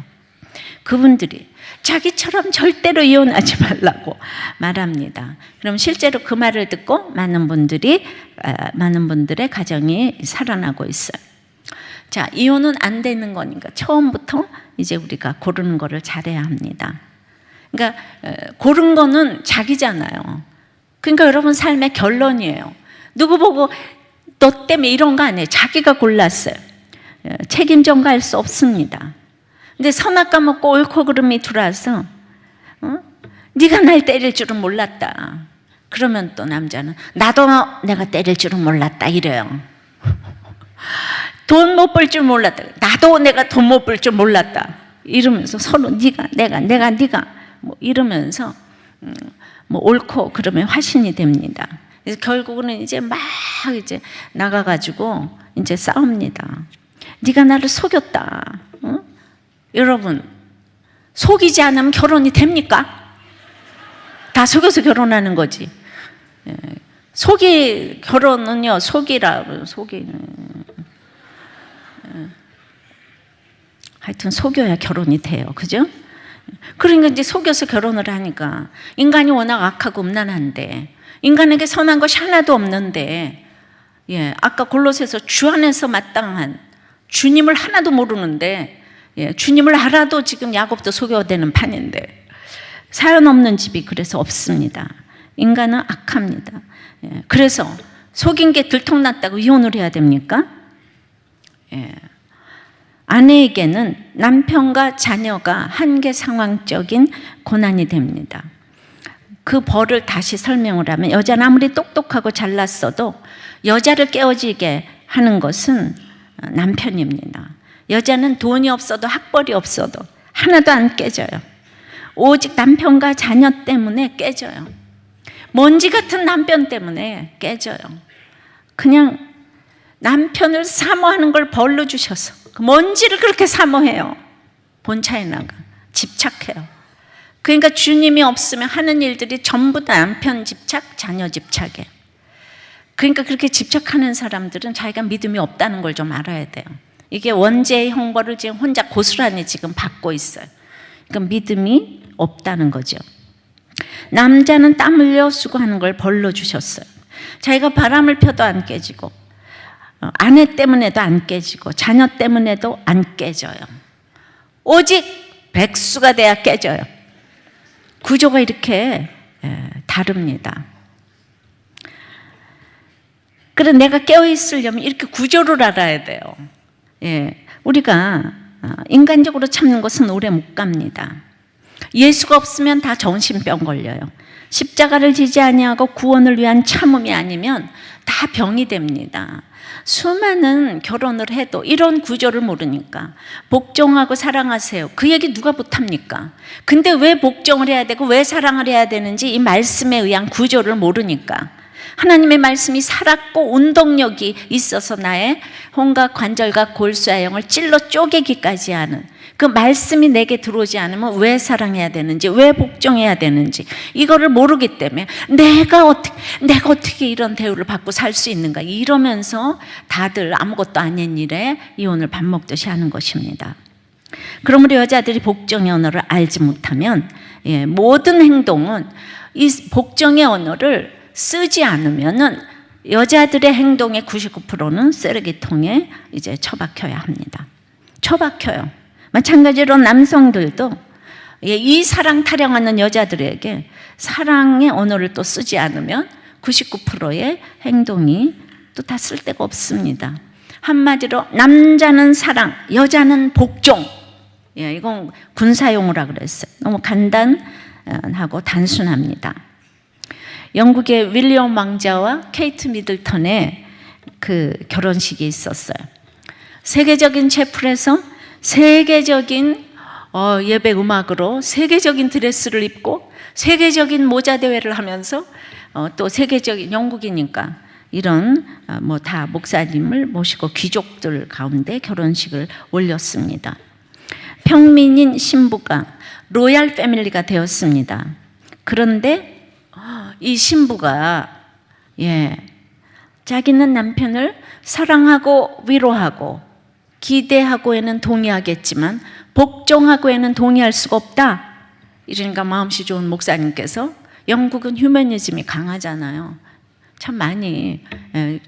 그분들이 자기처럼 절대로 이혼하지 말라고 말합니다. 그럼 실제로 그 말을 듣고 많은 분들의 가정이 살아나고 있어요. 자, 이혼은 안 되는 거니까 처음부터 이제 우리가 고르는 거를 잘해야 합니다. 그러니까 고른 거는 자기잖아요. 그러니까 여러분 삶의 결론이에요. 누구 보고 너 때문에 이런 거 아니에요. 자기가 골랐어요. 책임 전가할 수 없습니다. 근데 선악과 먹고 옳고 그름이 들어와서 네가 날 때릴 줄은 몰랐다. 그러면 또 남자는 나도 내가 때릴 줄은 몰랐다 이래요. 돈 못 벌 줄 몰랐다. 나도 내가 돈 못 벌 줄 몰랐다. 이러면서 서로 네가 네가 뭐 이러면서 뭐 옳고 그러면 화신이 됩니다. 그래서 결국은 이제 막 이제 나가가지고 이제 싸웁니다. 네가 나를 속였다. 여러분, 속이지 않으면 결혼이 됩니까? 다 속여서 결혼하는 거지. 결혼은요, 하여튼 속여야 결혼이 돼요. 그죠? 그러니까 이제 속여서 결혼을 하니까 인간이 워낙 악하고 음란한데, 인간에게 선한 것이 하나도 없는데, 아까 골로새서 주 안에서 마땅한 주님을 하나도 모르는데, 주님을 알아도 지금 야곱도 속여되는 판인데, 사연 없는 집이 그래서 없습니다. 인간은 악합니다. 그래서 속인 게 들통났다고 이혼을 해야 됩니까? 아내에게는 남편과 자녀가 한계 상황적인 고난이 됩니다. 그 벌을 다시 설명을 하면, 여자는 아무리 똑똑하고 잘났어도 여자를 깨어지게 하는 것은 남편입니다. 여자는 돈이 없어도 학벌이 없어도 하나도 안 깨져요. 오직 남편과 자녀 때문에 깨져요. 먼지 같은 남편 때문에 깨져요. 그냥 남편을 사모하는 걸 벌로 주셔서 그 먼지를 그렇게 사모해요. 본차에 나가 집착해요. 그러니까 주님이 없으면 하는 일들이 전부 다 남편 집착, 자녀 집착이에요. 그러니까 그렇게 집착하는 사람들은 자기가 믿음이 없다는 걸 좀 알아야 돼요. 이게 원죄의 형벌을 지금 혼자 고스란히 지금 받고 있어요. 그러니까 믿음이 없다는 거죠. 남자는 땀 흘려 수고하는 걸 벌로 주셨어요. 자기가 바람을 펴도 안 깨지고, 아내 때문에도 안 깨지고, 자녀 때문에도 안 깨져요. 오직 백수가 돼야 깨져요. 구조가 이렇게 다릅니다. 그래서 내가 깨어있으려면 이렇게 구조를 알아야 돼요. 우리가 인간적으로 참는 것은 오래 못 갑니다. 예수가 없으면 다 정신병 걸려요. 십자가를 지지 아니하고 구원을 위한 참음이 아니면 다 병이 됩니다. 수많은 결혼을 해도 이런 구조를 모르니까 복종하고 사랑하세요, 그 얘기 누가 못합니까? 근데 왜 복종을 해야 되고 왜 사랑을 해야 되는지 이 말씀에 의한 구조를 모르니까, 하나님의 말씀이 살았고 운동력이 있어서 나의 혼과 관절과 골수아형을 찔러 쪼개기까지 하는 그 말씀이 내게 들어오지 않으면 왜 사랑해야 되는지, 왜 복종해야 되는지 이거를 모르기 때문에 내가 어떻게 이런 대우를 받고 살 수 있는가 이러면서 다들 아무것도 아닌 일에 이혼을 밥 먹듯이 하는 것입니다. 그러므로 여자들이 복종의 언어를 알지 못하면 모든 행동은 이 복종의 언어를 쓰지 않으면은 여자들의 행동의 99%는 쓰레기통에 이제 처박혀야 합니다. 처박혀요. 마찬가지로 남성들도 이 사랑 타령하는 여자들에게 사랑의 언어를 또 쓰지 않으면 99%의 행동이 또 다 쓸데가 없습니다. 한마디로 남자는 사랑, 여자는 복종. 이건 군사용어라 그랬어요. 너무 간단하고 단순합니다. 영국의 윌리엄 왕자와 케이트 미들턴의 그 결혼식이 있었어요. 세계적인 채플에서 세계적인 예배 음악으로 세계적인 드레스를 입고 세계적인 모자 대회를 하면서 또 세계적인 영국이니까 이런 다 목사님을 모시고 귀족들 가운데 결혼식을 올렸습니다. 평민인 신부가 로얄 패밀리가 되었습니다. 그런데 이 신부가 자기는 남편을 사랑하고 위로하고 기대하고에는 동의하겠지만 복종하고에는 동의할 수가 없다. 이러니까 마음씨 좋은 목사님께서, 영국은 휴머니즘이 강하잖아요. 참 많이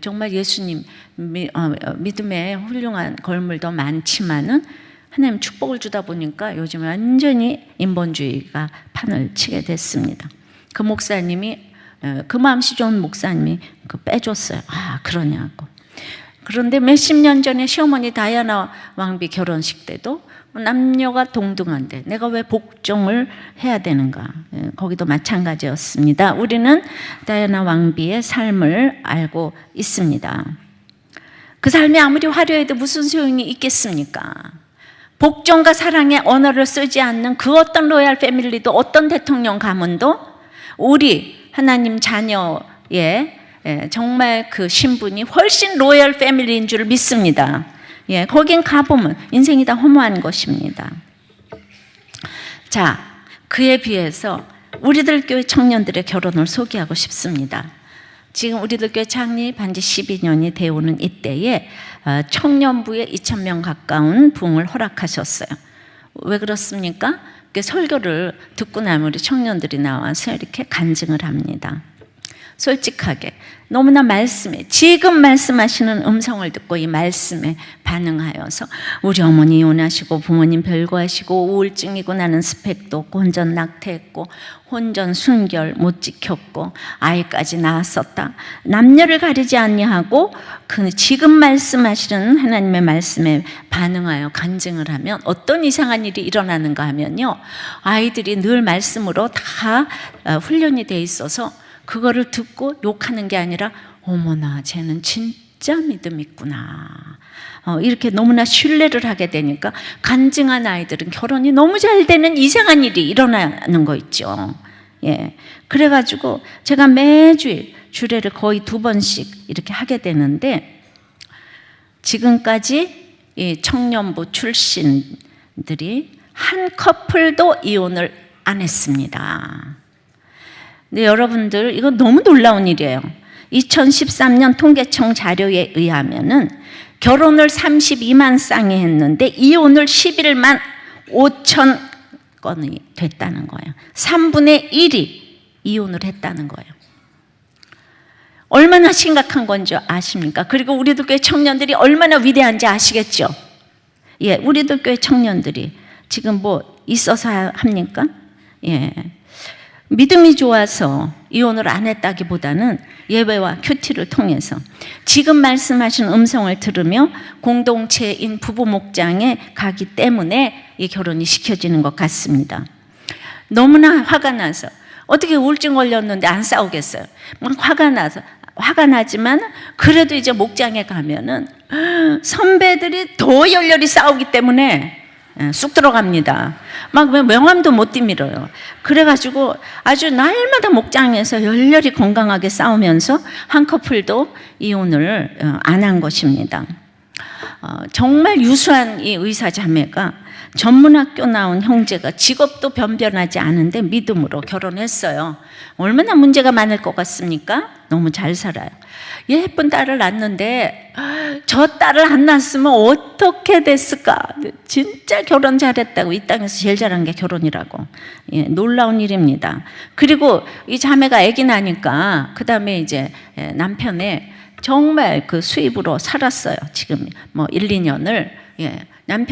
정말 예수님 믿음의 훌륭한 걸물도 많지만은 하나님 축복을 주다 보니까 요즘 완전히 인본주의가 판을 치게 됐습니다. 그 목사님이, 그 마음씨 좋은 목사님이 빼줬어요. 그러냐고. 그런데 몇십 년 전에 시어머니 다이아나 왕비 결혼식 때도 남녀가 동등한데 내가 왜 복종을 해야 되는가? 거기도 마찬가지였습니다. 우리는 다이아나 왕비의 삶을 알고 있습니다. 그 삶이 아무리 화려해도 무슨 소용이 있겠습니까? 복종과 사랑의 언어를 쓰지 않는 그 어떤 로얄 패밀리도, 어떤 대통령 가문도 우리 하나님 자녀의 정말 그 신분이 훨씬 로얄 패밀리인 줄 믿습니다. 거긴 가보면 인생이 다 허무한 것입니다. 자, 그에 비해서 우리들 교회 청년들의 결혼을 소개하고 싶습니다. 지금 우리들 교회 창립한 지 12년이 되어오는 이때에 청년부에 2,000명 가까운 부흥을 허락하셨어요. 왜 그렇습니까? 설교를 듣고 나면 우리 청년들이 나와서 이렇게 간증을 합니다. 솔직하게 너무나 말씀에, 지금 말씀하시는 음성을 듣고 이 말씀에 반응하여서 우리 어머니 이혼하시고 부모님 별거하시고 우울증이고 나는 스펙도 없고 혼전 낙태했고 혼전 순결 못 지켰고 아이까지 낳았었다. 남녀를 가리지 아니하고 그 지금 말씀하시는 하나님의 말씀에 반응하여 간증을 하면 어떤 이상한 일이 일어나는가 하면요, 아이들이 늘 말씀으로 다 훈련이 돼 있어서 그거를 듣고 욕하는 게 아니라 어머나 쟤는 진짜 믿음 있구나, 이렇게 너무나 신뢰를 하게 되니까 간증한 아이들은 결혼이 너무 잘 되는 이상한 일이 일어나는 거 있죠. 그래가지고 제가 매주일 주례를 거의 2번씩 이렇게 하게 되는데, 지금까지 이 청년부 출신들이 한 커플도 이혼을 안 했습니다. 근데 여러분들, 이거 너무 놀라운 일이에요. 2013년 통계청 자료에 의하면은 결혼을 32만 쌍이 했는데 이혼을 11만 5천 건이 됐다는 거예요. 3분의 1이 이혼을 했다는 거예요. 얼마나 심각한 건지 아십니까? 그리고 우리들 교회 청년들이 얼마나 위대한지 아시겠죠? 우리들 교회 청년들이 지금 뭐 있어서 합니까? 믿음이 좋아서 이혼을 안 했다기보다는 예배와 큐티를 통해서 지금 말씀하신 음성을 들으며 공동체인 부부 목장에 가기 때문에 이 결혼이 시켜지는 것 같습니다. 너무나 화가 나서, 어떻게 우울증 걸렸는데 안 싸우겠어요? 막 화가 나지만 그래도 이제 목장에 가면은 선배들이 더 열렬히 싸우기 때문에 쑥 들어갑니다. 막 명함도 못 뒤밀어요. 그래가지고 아주 날마다 목장에서 열렬히 건강하게 싸우면서 한 커플도 이혼을 안 한 것입니다. 정말 유수한 이 의사 자매가 전문학교 나온 형제가 직업도 변변하지 않은데 믿음으로 결혼했어요. 얼마나 문제가 많을 것 같습니까? 너무 잘 살아요. 예쁜 딸을 낳았는데 저 딸을 안 낳았으면 어떻게 됐을까? 진짜 결혼 잘했다고, 이 땅에서 제일 잘한 게 결혼이라고. 놀라운 일입니다. 그리고 이 자매가 아기 나니까 그 다음에 이제 남편의 정말 그 수입으로 살았어요. 지금 뭐 1, 2년을